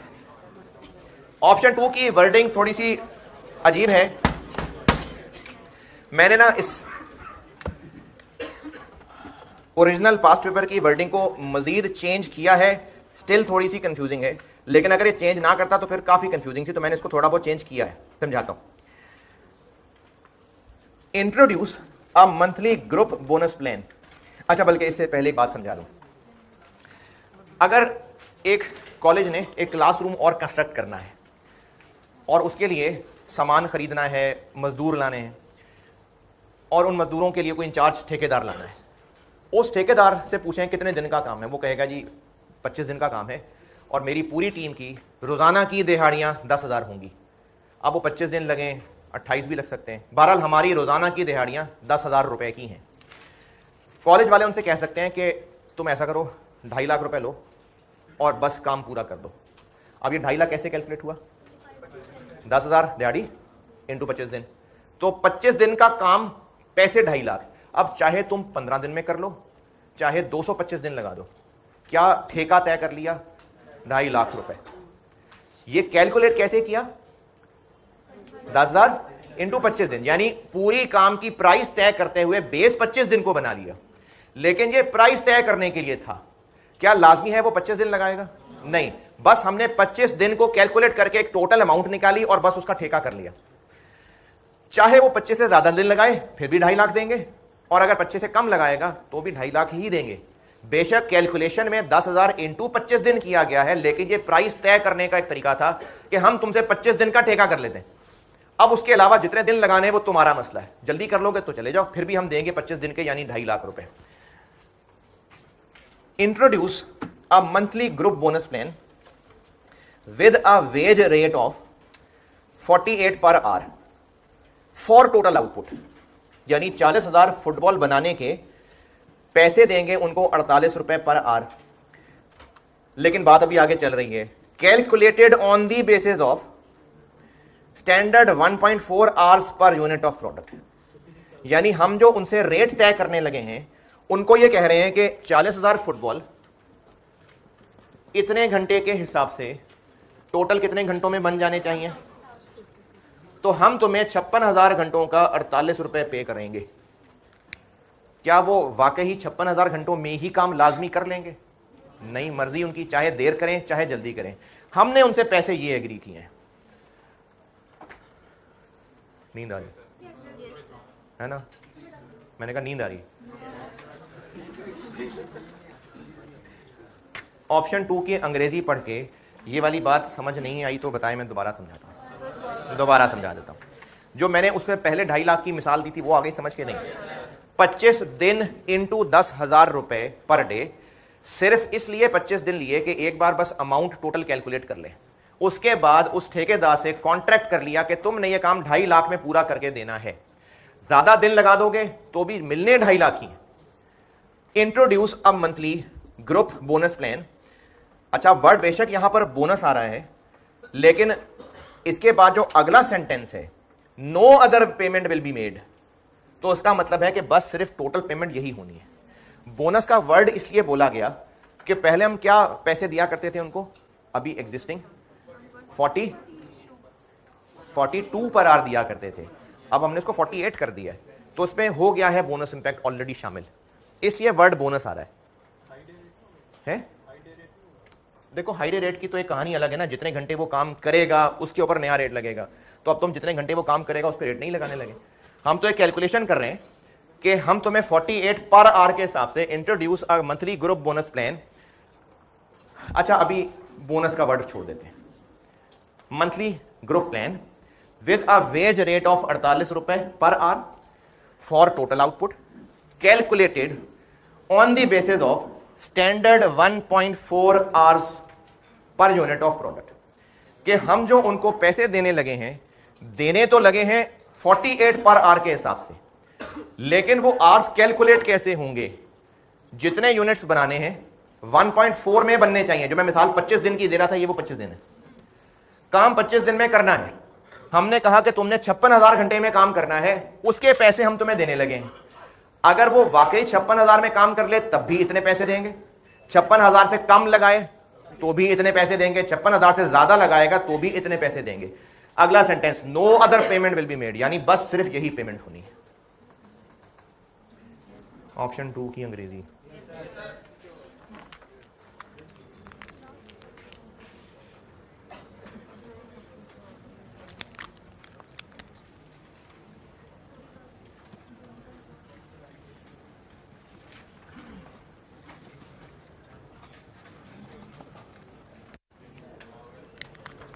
ऑप्शन 2 की वर्डिंग थोड़ी सी अजीब है। मैंने ना इस ओरिजिनल पास्ट पेपर की वर्डिंग को मजीद चेंज किया है, स्टिल थोड़ी सी कंफ्यूजिंग है, लेकिन अगर ये चेंज ना करता तो फिर काफी कंफ्यूजिंग थी, तो मैंने इसको थोड़ा बहुत चेंज किया है, समझाता हूं। Introduce a monthly group bonus plan. अच्छा, बल्कि इससे पहले एक बात समझा दूं। अगर एक कॉलेज ने एक क्लासरूम और कंस्ट्रक्ट करना है और उसके लिए सामान खरीदना है, मजदूर लाने हैं, और उन मजदूरों के लिए कोई इंचार्ज ठेकेदार लाना है, उस ठेकेदार से पूछें कितने दिन का काम है, वो कहेगा जी 25 दिन का काम है और मेरी पूरी टीम की रोजाना की दिहाड़ियां 10,000 होंगी। अब वो 25 दिन लगें, 28 भी लग सकते हैं, बहरहाल हमारी रोजाना की दिहाड़ियां 10,000 रुपए की हैं। कॉलेज वाले उनसे कह सकते हैं कि तुम ऐसा करो, 2.5 लाख रुपए लो और बस काम पूरा कर दो। अब ये 2.5 लाख कैसे कैलकुलेट हुआ? 10,000 दिहाड़ी इंटू 25 दिन, तो 25 दिन का काम, पैसे 2.5 लाख। अब चाहे तुम 15 दिन में कर लो, चाहे 225 दिन लगा दो, क्या ठेका तय कर लिया? 2.5 लाख रुपए। ये कैलकुलेट कैसे किया? 10,000 इंटू 25 दिन, यानी पूरी काम की प्राइस तय करते हुए बेस 25 दिन को बना लिया। लेकिन ये प्राइस तय करने के लिए था, क्या लाजमी है वो 25 दिन लगाएगा? नहीं, बस हमने 25 दिन को कैलकुलेट करके एक टोटल अमाउंट निकाली और बस उसका ठेका कर लिया। चाहे वो 25 से ज्यादा दिन लगाए फिर भी 2.5 लाख देंगे, और अगर 25 से कम लगाएगा तो भी 2.5 लाख ही देंगे। बेशक कैलकुलेशन में 10,000 इंटू 25 दिन किया गया है, लेकिन ये प्राइस तय करने का एक तरीका था कि हम तुमसे 25 दिन का ठेका कर लेते हैं। अब उसके अलावा जितने दिन लगाने हैं वो तुम्हारा मसला है, जल्दी कर लोगे तो चले जाओ, फिर भी हम देंगे 25 दिन के यानी 2.5 लाख रुपए। Introduce a monthly group bonus plan with a wage rate of 48 per hour for total output, यानी 40,000 फुटबॉल बनाने के पैसे देंगे उनको 48 रुपए पर आवर। लेकिन बात अभी आगे चल रही है, calculated on the basis of standard 1.4 hours per unit of product, यानी हम जो उनसे रेट तय करने लगे हैं उनको ये कह रहे हैं कि 40,000 फुटबॉल इतने घंटे के हिसाब से टोटल कितने घंटों में बन जाने चाहिए, तो हम तुम्हें 56,000 घंटों का 48 रुपए पे करेंगे। क्या वो वाकई 56,000 घंटों में ही काम लाजमी कर लेंगे? नहीं, मर्जी उनकी, चाहे देर करें चाहे जल्दी करें। हमने उनसे पैसे ये एग्री किए हैं। नींद आ रही है ना? मैंने कहा नींद आ रही। ऑप्शन 2 की अंग्रेजी पढ़ के ये वाली बात समझ नहीं आई तो बताएं, मैं दोबारा समझाता हूं, दोबारा समझा देता हूं। जो मैंने उससे पहले 2.5 लाख की मिसाल दी थी वो आ गई समझ के? नहीं। 25 दिन इंटू 10,000 रुपए पर डे, सिर्फ इसलिए 25 दिन लिए कि एक बार बस अमाउंट टोटल कैलकुलेट कर ले। उसके बाद उस ठेकेदार से कॉन्ट्रैक्ट कर लिया कि तुमने ये काम 2.5 लाख में पूरा करके देना है। ज्यादा दिन लगा दोगे तो भी मिलने 2.5 लाख ही। Introduce a monthly group bonus plan. अच्छा, वर्ड बेशक यहां पर बोनस आ रहा है, लेकिन इसके बाद जो अगला सेंटेंस है, no other payment will be made, तो उसका मतलब है कि बस सिर्फ टोटल पेमेंट यही होनी है। बोनस का वर्ड इसलिए बोला गया कि पहले हम क्या पैसे दिया करते थे उनको, अभी एग्जिस्टिंग 42 पर आवर दिया करते थे, अब हमने इसको 48 कर दिया है, तो उसमें हो गया है बोनस इंपैक्ट ऑलरेडी शामिल, इसलिए वर्ड बोनस आ रहा है? देखो, हाई डे रेट की तो एक कहानी अलग है ना, जितने घंटे वो काम करेगा उसके ऊपर नया रेट लगेगा। तो अब तुम जितने घंटे वो काम करेगा उस पर रेट नहीं लगाने लगे। हम तो एक कैलकुलेशन कर रहे हैं कि हम तुम्हें 48 पर आवर के हिसाब से introduce a monthly group bonus plan. अच्छा, अभी बोनस का वर्ड छोड़ देते हैं। Monthly group plan with a wage rate of 48 रुपए per hour for total output, calculated on the basis of standard 1.4 hours per unit of product, कि हम जो उनको पैसे देने लगे हैं, देने तो लगे हैं 48 पर आवर के हिसाब से, लेकिन वो आवर्स कैलकुलेट कैसे होंगे? जितने यूनिट्स बनाने हैं 1.4 में बनने चाहिए। जो मैं मिसाल 25 दिन की दे रहा था, ये वो 25 दिन है। काम 25 दिन में करना है। हमने कहा कि तुमने 56,000 घंटे में काम करना है, उसके पैसे हम तुम्हें देने लगे हैं। अगर वो वाकई 56,000 में काम कर ले तब भी इतने पैसे देंगे, 56,000 से कम लगाए तो भी इतने पैसे देंगे, 56,000 से ज्यादा लगाएगा तो भी इतने पैसे देंगे। अगला sentence, no other payment will be made, यानी बस सिर्फ यही पेमेंट होनी है। ऑप्शन 2 की अंग्रेजी।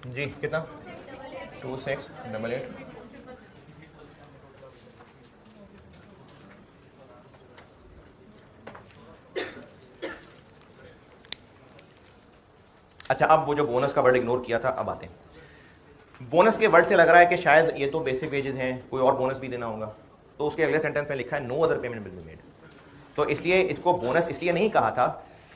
जी कितना? 2688। अच्छा, अब वो जो बोनस का वर्ड इग्नोर किया था, अब आते हैं। बोनस के वर्ड से लग रहा है कि शायद ये तो बेसिक वेजेस हैं, कोई और बोनस भी देना होगा, तो उसके अगले सेंटेंस में लिखा है no other payment will be made. तो इसलिए इसको बोनस इसलिए नहीं कहा था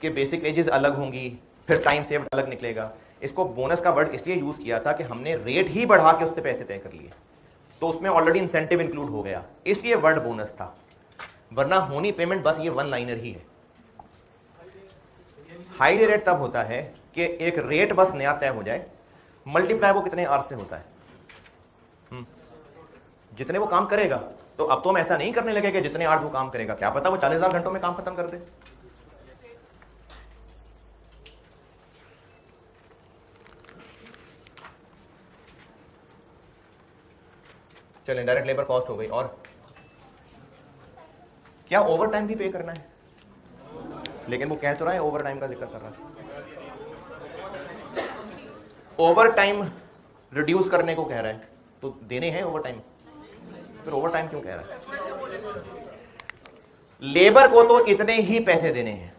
कि बेसिक वेजेस अलग होंगी फिर टाइम सेव अलग निकलेगा। इसको बोनस का वर्ड इसलिए यूज किया था कि हमने रेट ही बढ़ा के उससे पैसे तय कर लिए, तो उसमें ऑलरेडी इंसेंटिव इंक्लूड हो गया, इसलिए वर्ड बोनस था। वरना होनी पेमेंट बस ये 1 लाइनर ही है। हाई डे रेट तब होता है कि एक रेट बस नया तय हो जाए, मल्टीप्लाई वो कितने आवर्स से होता है, जितने वो काम करेगा। तो अब तो हम ऐसा नहीं करने लगे कि जितने आवर्स वो काम करेगा, क्या पता वो 40,000 घंटों में काम खत्म कर दे। चलिए, डायरेक्ट लेबर कॉस्ट हो गई। और क्या ओवर टाइम भी पे करना है? लेकिन वो कह तो रहा है ओवर टाइम का जिक्र कर रहा है। ओवर टाइम रिड्यूस करने को कह रहा है, तो देने हैं ओवर टाइम, फिर ओवर टाइम क्यों कह रहा है? लेबर को तो इतने ही पैसे देने हैं,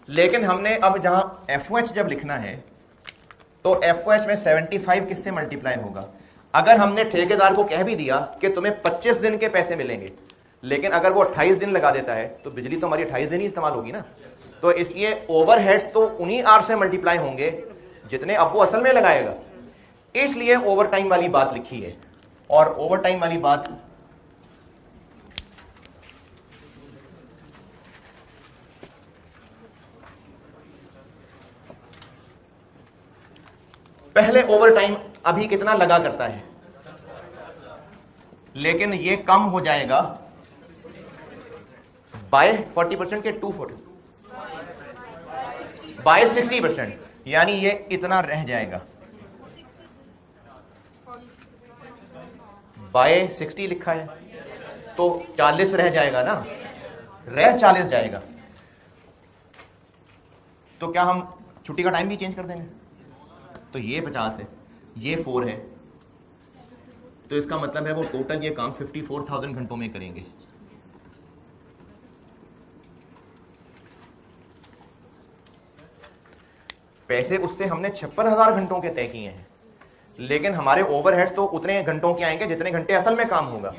लेकिन हमने अब जहां FOH जब लिखना है तो FOH में 75 किससे मल्टीप्लाई होगा? अगर हमने ठेकेदार को कह भी दिया कि तुम्हें 25 दिन के पैसे मिलेंगे, लेकिन अगर वो 28 दिन लगा देता है तो बिजली तो हमारी 28 दिन ही इस्तेमाल होगी ना। तो इसलिए ओवरहेड्स तो उन्हीं आर से मल्टीप्लाई होंगे जितने अब वो असल में लगाएगा, इसलिए ओवर टाइम वाली बात लिखी है। और ओवर टाइम वाली बात पहले ओवर टाइम अभी कितना लगा करता है, लेकिन ये कम हो जाएगा बाय 40% के 240 बाय 60%, यानी ये इतना रह जाएगा। बाय 60 लिखा है तो 40 रह जाएगा ना, रह 40 जाएगा। तो क्या हम छुट्टी का टाइम भी चेंज कर देंगे? तो ये 50 है, ये 4 है, तो इसका मतलब है वो टोटल ये काम 54,000 घंटों में करेंगे। पैसे उससे हमने 56,000 घंटों के तय किए हैं, लेकिन हमारे ओवरहेड्स तो उतने घंटों के आएंगे जितने घंटे असल में काम होगा।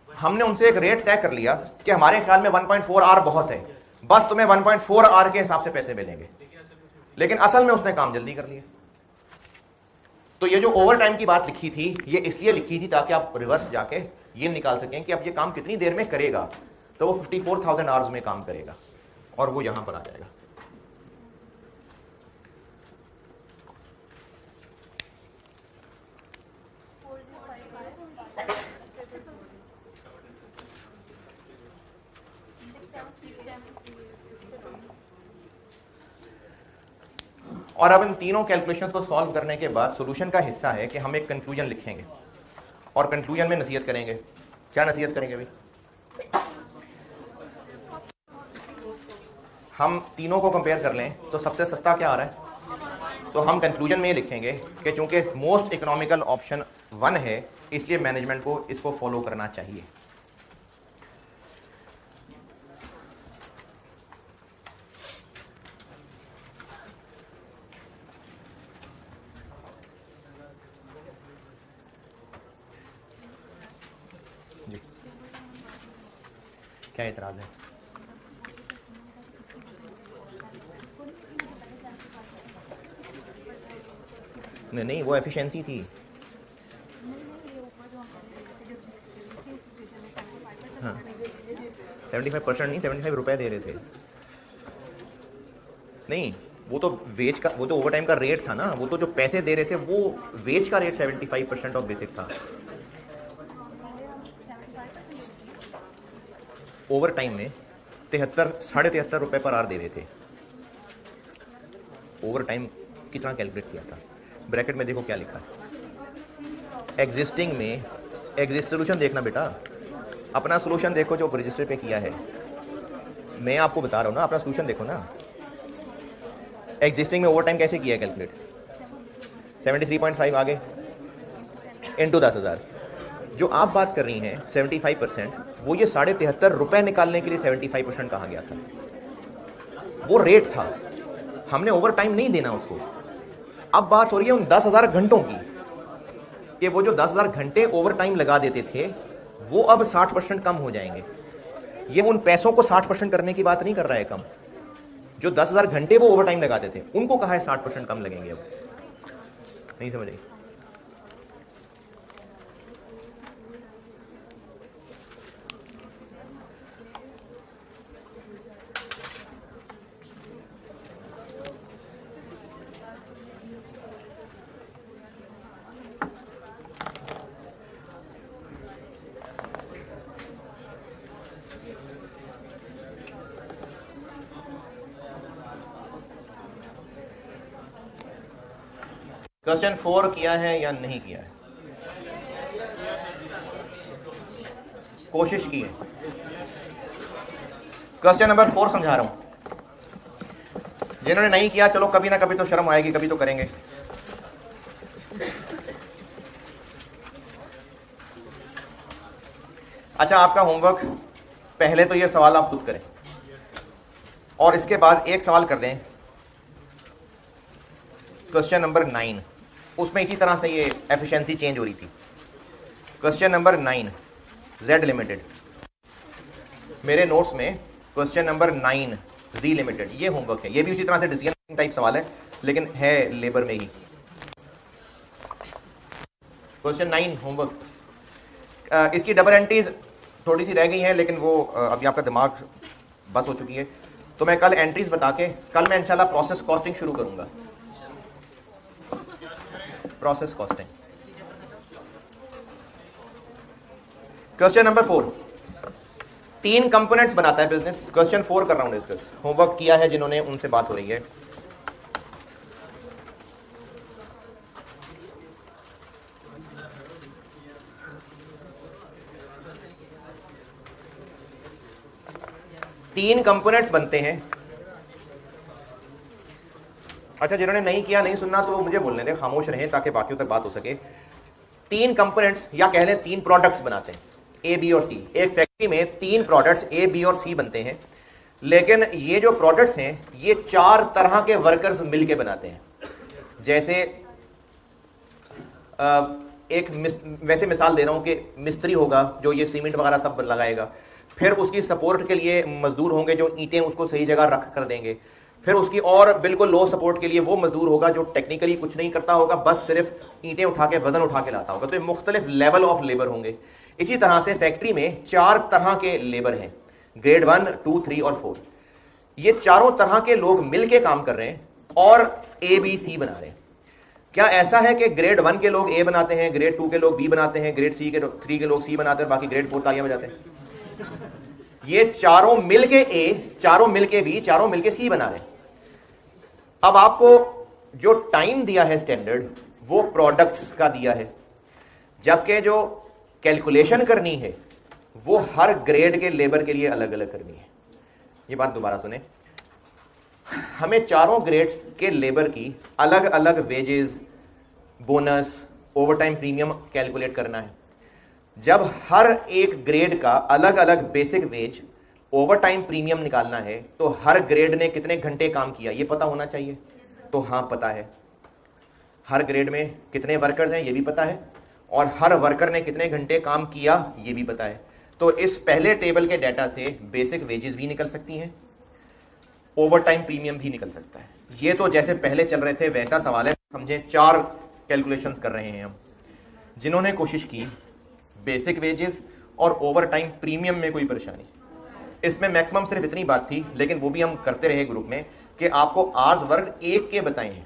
हमने उनसे एक रेट तय कर लिया कि हमारे ख्याल में 1.4 आवर बहुत है, बस तुम्हें 1.4 आवर के हिसाब से पैसे मिलेंगे, लेकिन असल में उसने काम जल्दी कर लिया। तो ये जो ओवर टाइम की बात लिखी थी, ये इसलिए लिखी थी ताकि आप रिवर्स जाके ये निकाल सकें कि अब ये काम कितनी देर में करेगा। तो वो 54,000 आवर्स में काम करेगा और वो यहां पर आ जाएगा। और अब इन तीनों कैलकुलेशंस को सॉल्व करने के बाद सॉल्यूशन का हिस्सा है कि हम एक कंक्लूजन लिखेंगे और कंक्लूजन में नसीहत करेंगे। क्या नसीहत करेंगे भाई? हम तीनों को कंपेयर कर लें तो सबसे सस्ता क्या आ रहा है, तो हम कंक्लूजन में ये लिखेंगे कि चूंकि मोस्ट इकोनॉमिकल ऑप्शन 1 है, इसलिए मैनेजमेंट को इसको फॉलो करना चाहिए। क्या एतराज है? नहीं, वो एफिशिएंसी थी। हाँ, 75% नहीं, 75 रुपए दे रहे थे। नहीं, वो तो वेज का, वो तो ओवर टाइम का रेट था ना, वो तो जो पैसे दे रहे थे वो वेज का रेट 75% ऑफ बेसिक था। ओवर टाइम में 73.5 रुपए पर आवर दे रहे थे। ओवर टाइम कितना कैलकुलेट किया था? ब्रैकेट में देखो क्या लिखा है। एग्जिस्टिंग में सोल्यूशन देखना बेटा, अपना सोल्यूशन देखो जो रजिस्टर पे किया है। मैं आपको बता रहा हूँ ना, अपना सोल्यूशन देखो ना। एग्जिस्टिंग में ओवर टाइम कैसे किया है कैलकुलेट? 73.5 आगे इंटू 10,000। जो आप बात कर रही हैं 75%, वो ये 73.5 रुपए निकालने के लिए 75% कहा गया था। वो रेट था, हमने ओवर टाइम नहीं देना उसको। अब बात हो रही है उन 10,000 घंटों की, कि वो जो 10,000 घंटे ओवर टाइम लगा देते थे वो अब 60% कम हो जाएंगे। ये उन पैसों को 60% करने की बात नहीं कर रहा है कम। जो 10,000 घंटे वो ओवर टाइम लगाते थे उनको कहा है 60% कम लगेंगे। अब नहीं समझ आई? क्वेश्चन 4 किया है या नहीं किया है? कोशिश की है। क्वेश्चन नंबर 4 समझा रहा हूं। जिन्होंने नहीं किया, चलो कभी ना कभी तो शर्म आएगी, कभी तो करेंगे। अच्छा, आपका होमवर्क, पहले तो ये सवाल आप खुद करें और इसके बाद एक सवाल कर दें, क्वेश्चन नंबर 9, उसमें इसी तरह से ये एफिशिएंसी चेंज हो रही थी। क्वेश्चन नंबर 9, जेड लिमिटेड, मेरे नोट्स में क्वेश्चन नंबर 9 जी लिमिटेड, ये होमवर्क है। ये भी उसी तरह से डिसीजन टाइप सवाल है लेकिन है लेबर में ही। क्वेश्चन 9 होमवर्क, इसकी डबल एंट्रीज थोड़ी सी रह गई हैं लेकिन वो अभी आपका दिमाग बस हो चुकी है, तो मैं कल एंट्रीज बता के कल मैं इंशाल्लाह प्रोसेस कॉस्टिंग शुरू करूंगा। Process costing. Question number 4, 3 components बनाता है बिजनेस। क्वेश्चन 4 कर रहा हूं डिस्कस, होमवर्क किया है जिन्होंने उनसे बात हो रही है। तीन कंपोनेंट्स बनते हैं। अच्छा, जिन्होंने नहीं किया, नहीं सुनना तो मुझे बोलने दें, खामोश रहें ताकि बाकियों तक बात हो सके। 3 कंपोनेंट्स या कह लें 3 प्रोडक्ट्स बनाते हैं, ए, बी और सी। एक फैक्ट्री में 3 प्रोडक्ट्स ए, बी और सी बनते हैं, लेकिन ये जो प्रोडक्ट्स हैं ये 4 तरह के वर्कर्स मिलके बनाते हैं। जैसे वैसे मिसाल दे रहा हूं कि मिस्त्री होगा जो ये सीमेंट वगैरह सब लगाएगा, फिर उसकी सपोर्ट के लिए मजदूर होंगे जो ईंटें उसको सही जगह रख कर देंगे, फिर उसकी और बिल्कुल लो सपोर्ट के लिए वो मजदूर होगा जो टेक्निकली कुछ नहीं करता होगा, बस सिर्फ ईंटें उठा के वजन उठा के लाता होगा। तो ये मुख्तलिफ लेवल ऑफ लेबर होंगे। इसी तरह से फैक्ट्री में 4 तरह के लेबर हैं, ग्रेड 1, 2, 3 और 4। ये चारों तरह के लोग मिलके काम कर रहे हैं और ए, बी, सी बना रहे हैं। क्या ऐसा है कि ग्रेड 1 के लोग ए बनाते हैं, ग्रेड 2 के लोग बी बनाते हैं, ग्रेड 3 के लोग सी बनाते हैं और बाकी ग्रेड 4 तालियां बजाते हैं? ये चारों मिलके ए, चारों मिलके बी, चारों मिलके सी बना रहे हैं। अब आपको जो टाइम दिया है स्टैंडर्ड वो प्रोडक्ट्स का दिया है, जबकि जो कैलकुलेशन करनी है वो हर ग्रेड के लेबर के लिए अलग अलग करनी है। ये बात दोबारा सुने, हमें चारों ग्रेड्स के लेबर की अलग अलग wages, bonus, overtime premium calculate करना है। जब हर एक ग्रेड का अलग अलग बेसिक वेज, ओवरटाइम प्रीमियम निकालना है तो हर ग्रेड ने कितने घंटे काम किया ये पता होना चाहिए। तो हाँ, पता है। हर ग्रेड में कितने वर्कर्स हैं ये भी पता है और हर वर्कर ने कितने घंटे काम किया ये भी पता है। तो इस पहले टेबल के डाटा से बेसिक वेजेस भी निकल सकती हैं, ओवरटाइम प्रीमियम भी निकल सकता है। ये तो जैसे पहले चल रहे थे वैसा सवाल है, समझे। 4 कैलकुलेशंस कर रहे हैं हम। जिन्होंने कोशिश की बेसिक वेजेस और ओवरटाइम प्रीमियम में कोई परेशानी, इसमें मैक्सिमम सिर्फ इतनी बात थी, लेकिन वो भी हम करते रहे ग्रुप में कि आपको आवर्स वर्क एक के बताए हैं,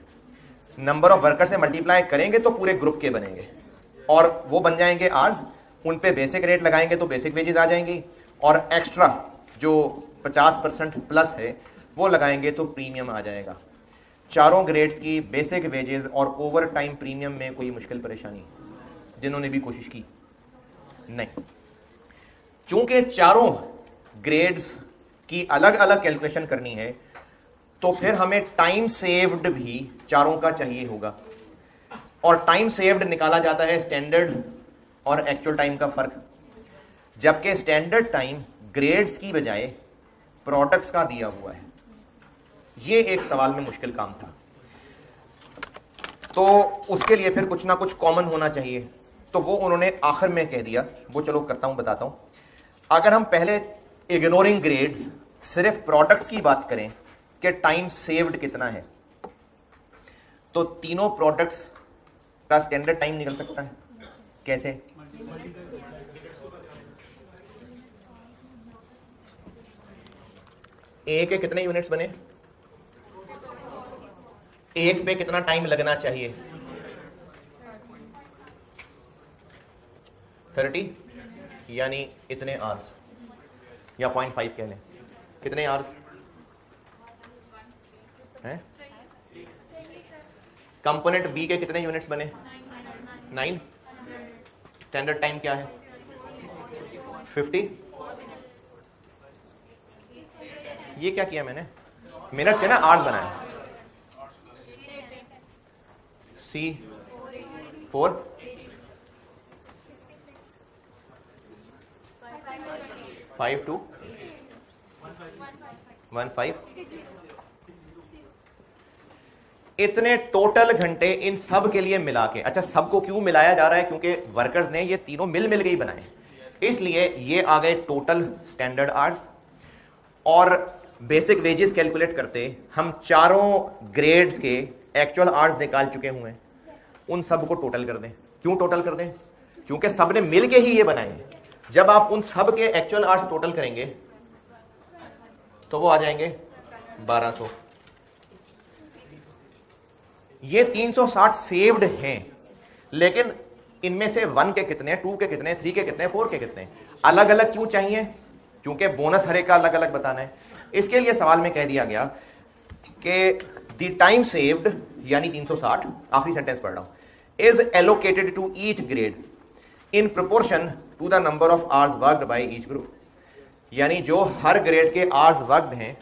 नंबर ऑफ वर्कर से मल्टीप्लाई करेंगे तो पूरे ग्रुप के बनेंगे और वो बन जाएंगे आवर्स। उन पे बेसिक रेट लगाएंगे तो बेसिक वेजेस आ जाएंगी और एक्स्ट्रा जो 50% प्लस है वो लगाएंगे तो प्रीमियम आ जाएगा। चारों ग्रेड्स की बेसिक वेजेस और ओवर टाइम प्रीमियम में कोई मुश्किल परेशानी जिन्होंने भी कोशिश की नहीं। चूंकि चारों ग्रेड्स की अलग अलग कैलकुलेशन करनी है तो फिर हमें टाइम सेव्ड भी चारों का चाहिए होगा और टाइम सेव्ड निकाला जाता है स्टैंडर्ड और एक्चुअल टाइम का फर्क। जबकि स्टैंडर्ड टाइम ग्रेड्स की बजाय प्रोडक्ट्स का दिया हुआ है। ये एक सवाल में मुश्किल काम था, तो उसके लिए फिर कुछ ना कुछ कॉमन होना चाहिए, तो वो उन्होंने आखिर में कह दिया। वो चलो करता हूं, बताता हूं। अगर हम पहले इग्नोरिंग ग्रेड्स सिर्फ प्रोडक्ट्स की बात करें कि टाइम सेव्ड कितना है, तो तीनों प्रोडक्ट्स का स्टैंडर्ड टाइम निकल सकता है। कैसे? ए के कितने यूनिट्स बने, एक पे कितना टाइम लगना चाहिए, 30 यानी इतने आवर्स या 0.5 कह लें, कितने आवर्स हैं? कंपोनेंट बी के कितने यूनिट्स बने? 9। स्टैंडर्ड टाइम क्या है? 50। ये क्या किया मैंने, मिनट्स से ना आवर्स बनाया। सी 4 5 to 15 इतने टोटल घंटे इन सब के लिए मिला के। अच्छा, सबको क्यों मिलाया जा रहा है? क्योंकि वर्कर्स ने ये तीनों मिल के ही बनाए, इसलिए ये आ गए टोटल स्टैंडर्ड आवर्स। और बेसिक वेजेस कैलकुलेट करते हम चारों ग्रेड्स के एक्चुअल आवर्स निकाल चुके हुए हैं, उन सब को टोटल कर दें। क्यों टोटल कर दें? क्योंकि सब ने मिल के ही ये बनाए हैं। जब आप उन सब के एक्चुअल आवर्स टोटल करेंगे तो वो आ जाएंगे 1200। ये 360 सेव्ड हैं, लेकिन इनमें से 1 के कितने, 2 के कितने, 3 के कितने, 4 के कितने, अलग अलग क्यों चाहिए? क्योंकि बोनस हर एक का अलग अलग बताना है। इसके लिए सवाल में कह दिया गया कि द टाइम सेव्ड यानी 360, आखिरी सेंटेंस पढ़ रहा हूं, is allocated to each grade in proportion to the number of hours worked by each group. यानी जो हर ग्रेड के आवर्स वर्कड हैं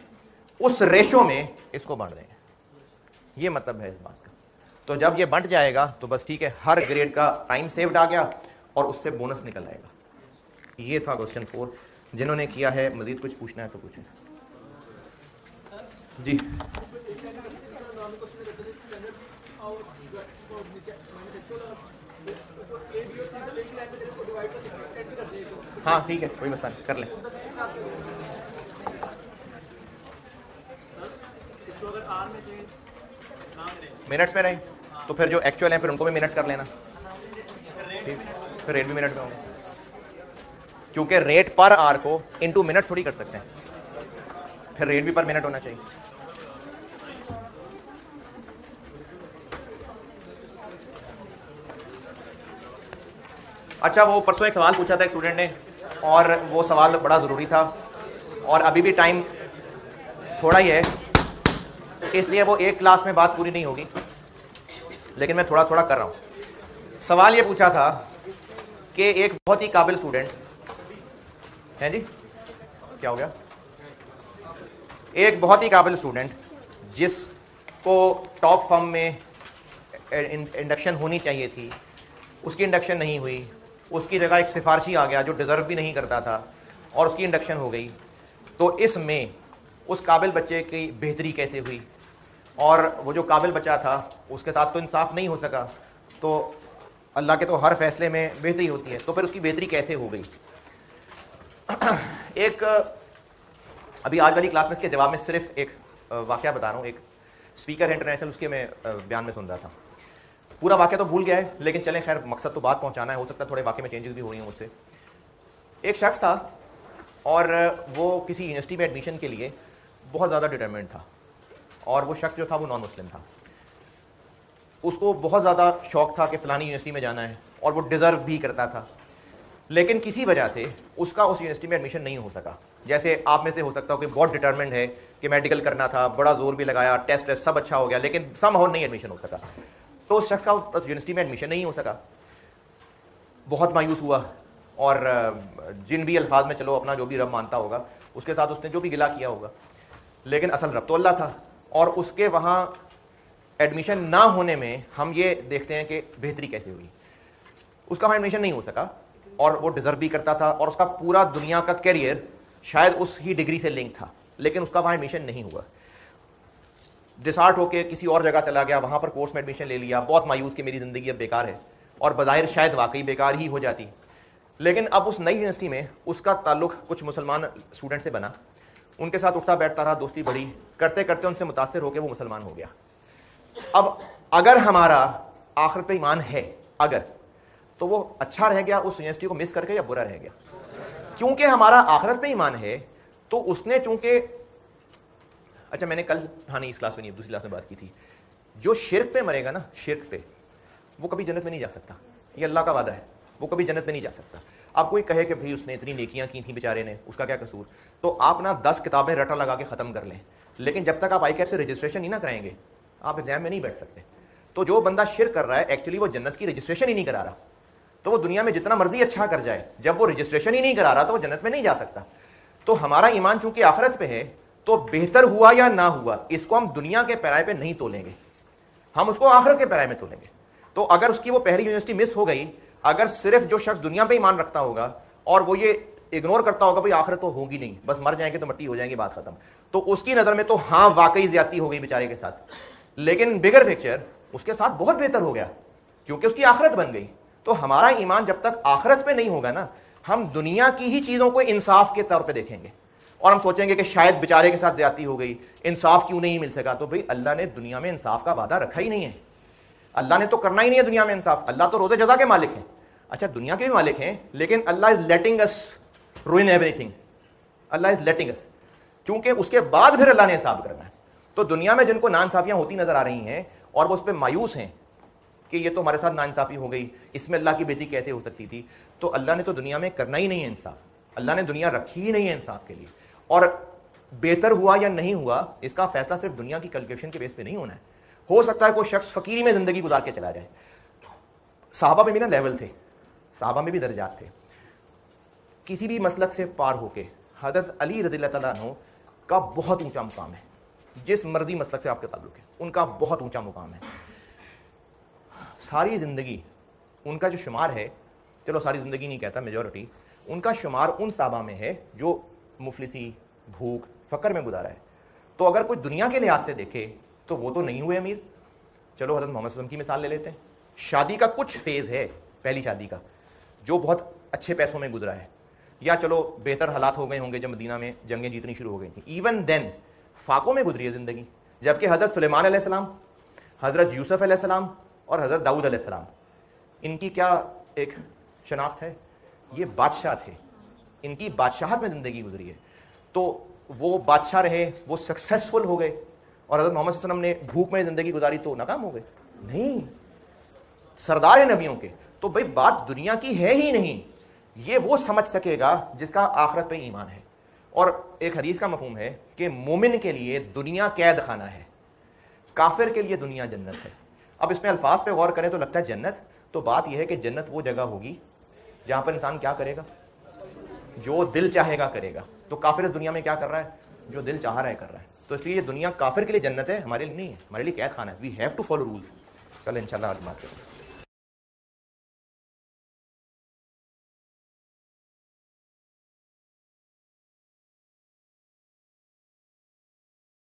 उस रेशो में इसको बांट देंगे। ये मतलब है इस बात का। तो जब ये बंट जाएगा तो बस ठीक है, हर ग्रेड का टाइम सेव्ड आ गया और उससे बोनस निकल आएगा। ये था क्वेश्चन 4। जिन्होंने किया है मजीद कुछ पूछना है तो पूछें जी। हाँ ठीक है, कोई मसला नहीं, कर लें। मिनट्स में रहे तो फिर जो एक्चुअल है फिर उनको भी मिनट्स कर लेना, ठीक, फिर रेट भी मिनट में होगा, क्योंकि रेट पर आवर को इनटू मिनट थोड़ी कर सकते हैं, फिर रेट भी पर मिनट होना चाहिए। अच्छा, वो परसों एक सवाल पूछा था एक स्टूडेंट ने, और वो सवाल बड़ा ज़रूरी था और अभी भी टाइम थोड़ा ही है, इसलिए वो एक क्लास में बात पूरी नहीं होगी, लेकिन मैं थोड़ा थोड़ा कर रहा हूँ। सवाल ये पूछा था कि एक बहुत ही काबिल स्टूडेंट है जी, क्या हो गया, एक बहुत ही काबिल स्टूडेंट जिसको टॉप फर्म में इंडक्शन होनी चाहिए थी, उसकी इंडक्शन नहीं हुई, उसकी जगह एक सिफारशी आ गया जो डिज़र्व भी नहीं करता था और उसकी इंडक्शन हो गई। तो इसमें उस काबिल बच्चे की बेहतरी कैसे हुई? और वो जो काबिल बच्चा था उसके साथ तो इंसाफ नहीं हो सका, तो अल्लाह के तो हर फैसले में बेहतरी होती है, तो फिर उसकी बेहतरी कैसे हो गई? एक अभी आज वाली क्लास में इसके जवाब में सिर्फ एक वाक़या बता रहा हूँ। एक स्पीकर है इंटरनेशनल, उसके मैं बयान में सुन रहा था। पूरा वाक़या तो भूल गया है, लेकिन चलें खैर, मकसद तो बात पहुँचाना है, हो सकता है थोड़े वाक़े में चेंजेस भी हो रही हैं मुझसे। एक शख्स था और वो किसी यूनिवर्सिटी में एडमिशन के लिए बहुत ज़्यादा डिटरमिनेंट था, और वो शख्स जो था वो नॉन मुस्लिम था। उसको बहुत ज़्यादा शौक़ था कि फ़लानी यूनिवर्सिटी में जाना है, और वो डिज़र्व भी करता था, लेकिन किसी वजह से उसका उस यूनिवर्सिटी में एडमिशन नहीं हो सका। जैसे आप में से हो सकता हो कि बहुत डिटरमिनेंट है कि मेडिकल करना था, बड़ा जोर भी लगाया, टेस्ट सब अच्छा हो गया, लेकिन समहाउ नहीं एडमिशन हो सका। तो उस शख्स का उस यूनिवर्सिटी में एडमिशन नहीं हो सका। बहुत मायूस हुआ, और जिन भी अल्फाज में चलो अपना जो भी रब मानता होगा उसके साथ उसने जो भी गिला किया होगा, लेकिन असल रब तो अल्लाह था। और उसके वहाँ एडमिशन ना होने में हम ये देखते हैं कि बेहतरी कैसे हुई। उसका वहाँ एडमिशन नहीं हो सका और वो डिज़र्व भी करता था, और उसका पूरा दुनिया का कैरियर शायद उस ही डिग्री से लिंक था, लेकिन उसका वहाँ एडमिशन नहीं हुआ। डिसार्ट होकर किसी और जगह चला गया, वहाँ पर कोर्स में एडमिशन ले लिया, बहुत मायूस कि मेरी ज़िंदगी अब बेकार है, और बज़ाहिर शायद वाकई बेकार ही हो जाती। लेकिन अब उस नई यूनिवर्सिटी में उसका ताल्लुक़ कुछ मुसलमान स्टूडेंट से बना, उनके साथ उठता बैठता रहा, दोस्ती बढ़ी, करते करते उनसे मुतासिर होकर वो मुसलमान हो गया। अब अगर हमारा आखिरत पे ईमान है, अगर, तो वो अच्छा रह गया उस यूनिवर्सिटी को मिस करके, या बुरा रह गया? क्योंकि हमारा आखिरत पे ईमान है तो उसने चूंकि, अच्छा मैंने कल, हाँ नहीं इस क्लास में नहीं, दूसरी क्लास में बात की थी, जो शिर्क पे मरेगा ना, शिर्क पे, वो कभी जन्नत में नहीं जा सकता। ये अल्लाह का वादा है, वो कभी जन्नत में नहीं जा सकता। अब कोई कहे कि भाई उसने इतनी नेकियां की थी बेचारे ने, उसका क्या कसूर? तो आप ना 10 किताबें रटा लगा के ख़त्म कर लें, लेकिन जब तक आप ICAT से रजिस्ट्रेशन नहीं ना कराएंगे आप एग्जाम में नहीं बैठ सकते। तो जो बंदा शिर्क कर रहा है एक्चुअली वो जन्नत की रजिस्ट्रेशन ही नहीं करा रहा, तो वो दुनिया में जितना मर्जी अच्छा कर जाए, जब वो रजिस्ट्रेशन ही नहीं करा रहा तो वो जन्नत में नहीं जा सकता। तो हमारा ईमान चूंकि आखिरत पे है, तो बेहतर हुआ या ना हुआ इसको हम दुनिया के पैराए पे नहीं तोलेंगे, हम उसको आखिरत के पैराए में तोलेंगे। तो अगर उसकी वो पहली यूनिवर्सिटी मिस हो गई, अगर सिर्फ जो शख्स दुनिया पे ईमान रखता होगा और वो ये इग्नोर करता होगा भाई आखिरत तो होगी नहीं, बस मर जाएंगे तो मिट्टी हो जाएंगी, बात खत्म, तो उसकी नज़र में तो हाँ वाकई ज्यादती हो गई बेचारे के साथ। लेकिन बिगर पिक्चर उसके साथ बहुत बेहतर हो गया क्योंकि उसकी आखिरत बन गई। तो हमारा ईमान जब तक आखिरत पे नहीं होगा ना, हम दुनिया की ही चीज़ों को इंसाफ के तौर पे देखेंगे और हम सोचेंगे कि शायद बेचारे के साथ ज्यादती हो गई, इंसाफ क्यों नहीं मिल सका। तो भाई अल्लाह ने दुनिया में इंसाफ का वादा रखा ही नहीं है, अल्लाह ने तो करना ही नहीं है दुनिया में इंसाफ। अल्लाह तो रोज़े जज़ा के मालिक हैं, अच्छा दुनिया के भी मालिक हैं, लेकिन Allah is letting us ruin everything, Allah is letting us, क्योंकि उसके बाद फिर अल्लाह ने हिसाब करना है। तो दुनिया में जिनको नाइंसाफियाँ होती नजर आ रही हैं और वो उस पर मायूस हैं कि ये तो हमारे साथ नाइंसाफी हो गई, इसमें अल्लाह की बेटी कैसे हो सकती थी, तो अल्लाह ने तो दुनिया में करना ही नहीं है इंसाफ, अल्लाह ने दुनिया रखी ही नहीं है इंसाफ के लिए। और बेहतर हुआ या नहीं हुआ इसका फैसला सिर्फ दुनिया की कैलकुलेशन के बेस पे नहीं होना है। हो सकता है कोई शख्स फकीरी में जिंदगी गुजार के चला जाए। साहबा में भी ना लेवल थे, साहबा में भी दर्जात थे। किसी भी मसलक से पार होके हज़रत अली रज़ियल्लाहु ताला अन्हु का बहुत ऊंचा मुकाम है, जिस मर्जी मसलक से आपके ताल्लुक है उनका बहुत ऊंचा मुकाम है। सारी ज़िंदगी उनका जो शुमार है, चलो सारी ज़िंदगी नहीं कहता, मेजॉरिटी उनका शुमार उन साहबा में है जो मुफलिसी, भूख, फ़क्र में गुजारा है। तो अगर कोई दुनिया के लिहाज से देखे तो वो तो नहीं हुए अमीर। चलो हज़रत मोहम्मद सल्लल्लाहु अलैहि वसल्लम की मिसाल ले लेते हैं। शादी का कुछ फेज़ है, पहली शादी का, जो बहुत अच्छे पैसों में गुजरा है, या चलो बेहतर हालात हो गए होंगे जब मदीना में जंगें जीतनी शुरू हो गई थी। इवन देन फाकों में गुजरी है ज़िंदगी। जबकि हज़रत सुलेमान अलैहिस्सलाम, हज़रत यूसुफ अलैहिस्सलाम और हज़रत दाऊद अलैहिस्सलाम, इनकी क्या एक शनाख्त है, ये बादशाह थे, इनकी बादशाहत में ज़िंदगी गुजरी है। तो वो बादशाह रहे, वो सक्सेसफुल हो गए, और हज़रत मोहम्मद सल्लल्लाहु अलैहि वसल्लम ने भूख में ज़िंदगी गुजारी तो नाकाम हो गए? नहीं, सरदार है नबियों के। तो भाई बात दुनिया की है ही नहीं, ये वो समझ सकेगा जिसका आखिरत पे ईमान है। और एक हदीस का मफहूम है कि मोमिन के लिए दुनिया कैद खाना है, काफिर के लिए दुनिया जन्नत है। अब इसमें अल्फाज पे गौर करें तो लगता है जन्नत, तो बात यह है कि जन्नत वो जगह होगी जहां पर इंसान क्या करेगा, जो दिल चाहेगा करेगा। तो काफिर इस दुनिया में क्या कर रहा है, जो दिल चाह रहा है कर रहा है। तो इसलिए ये दुनिया काफिर के लिए जन्नत है, हमारे लिए नहीं है, हमारे लिए कैद खाना है। We have to follow rules. कल इंशाल्लाह बात करेंगे।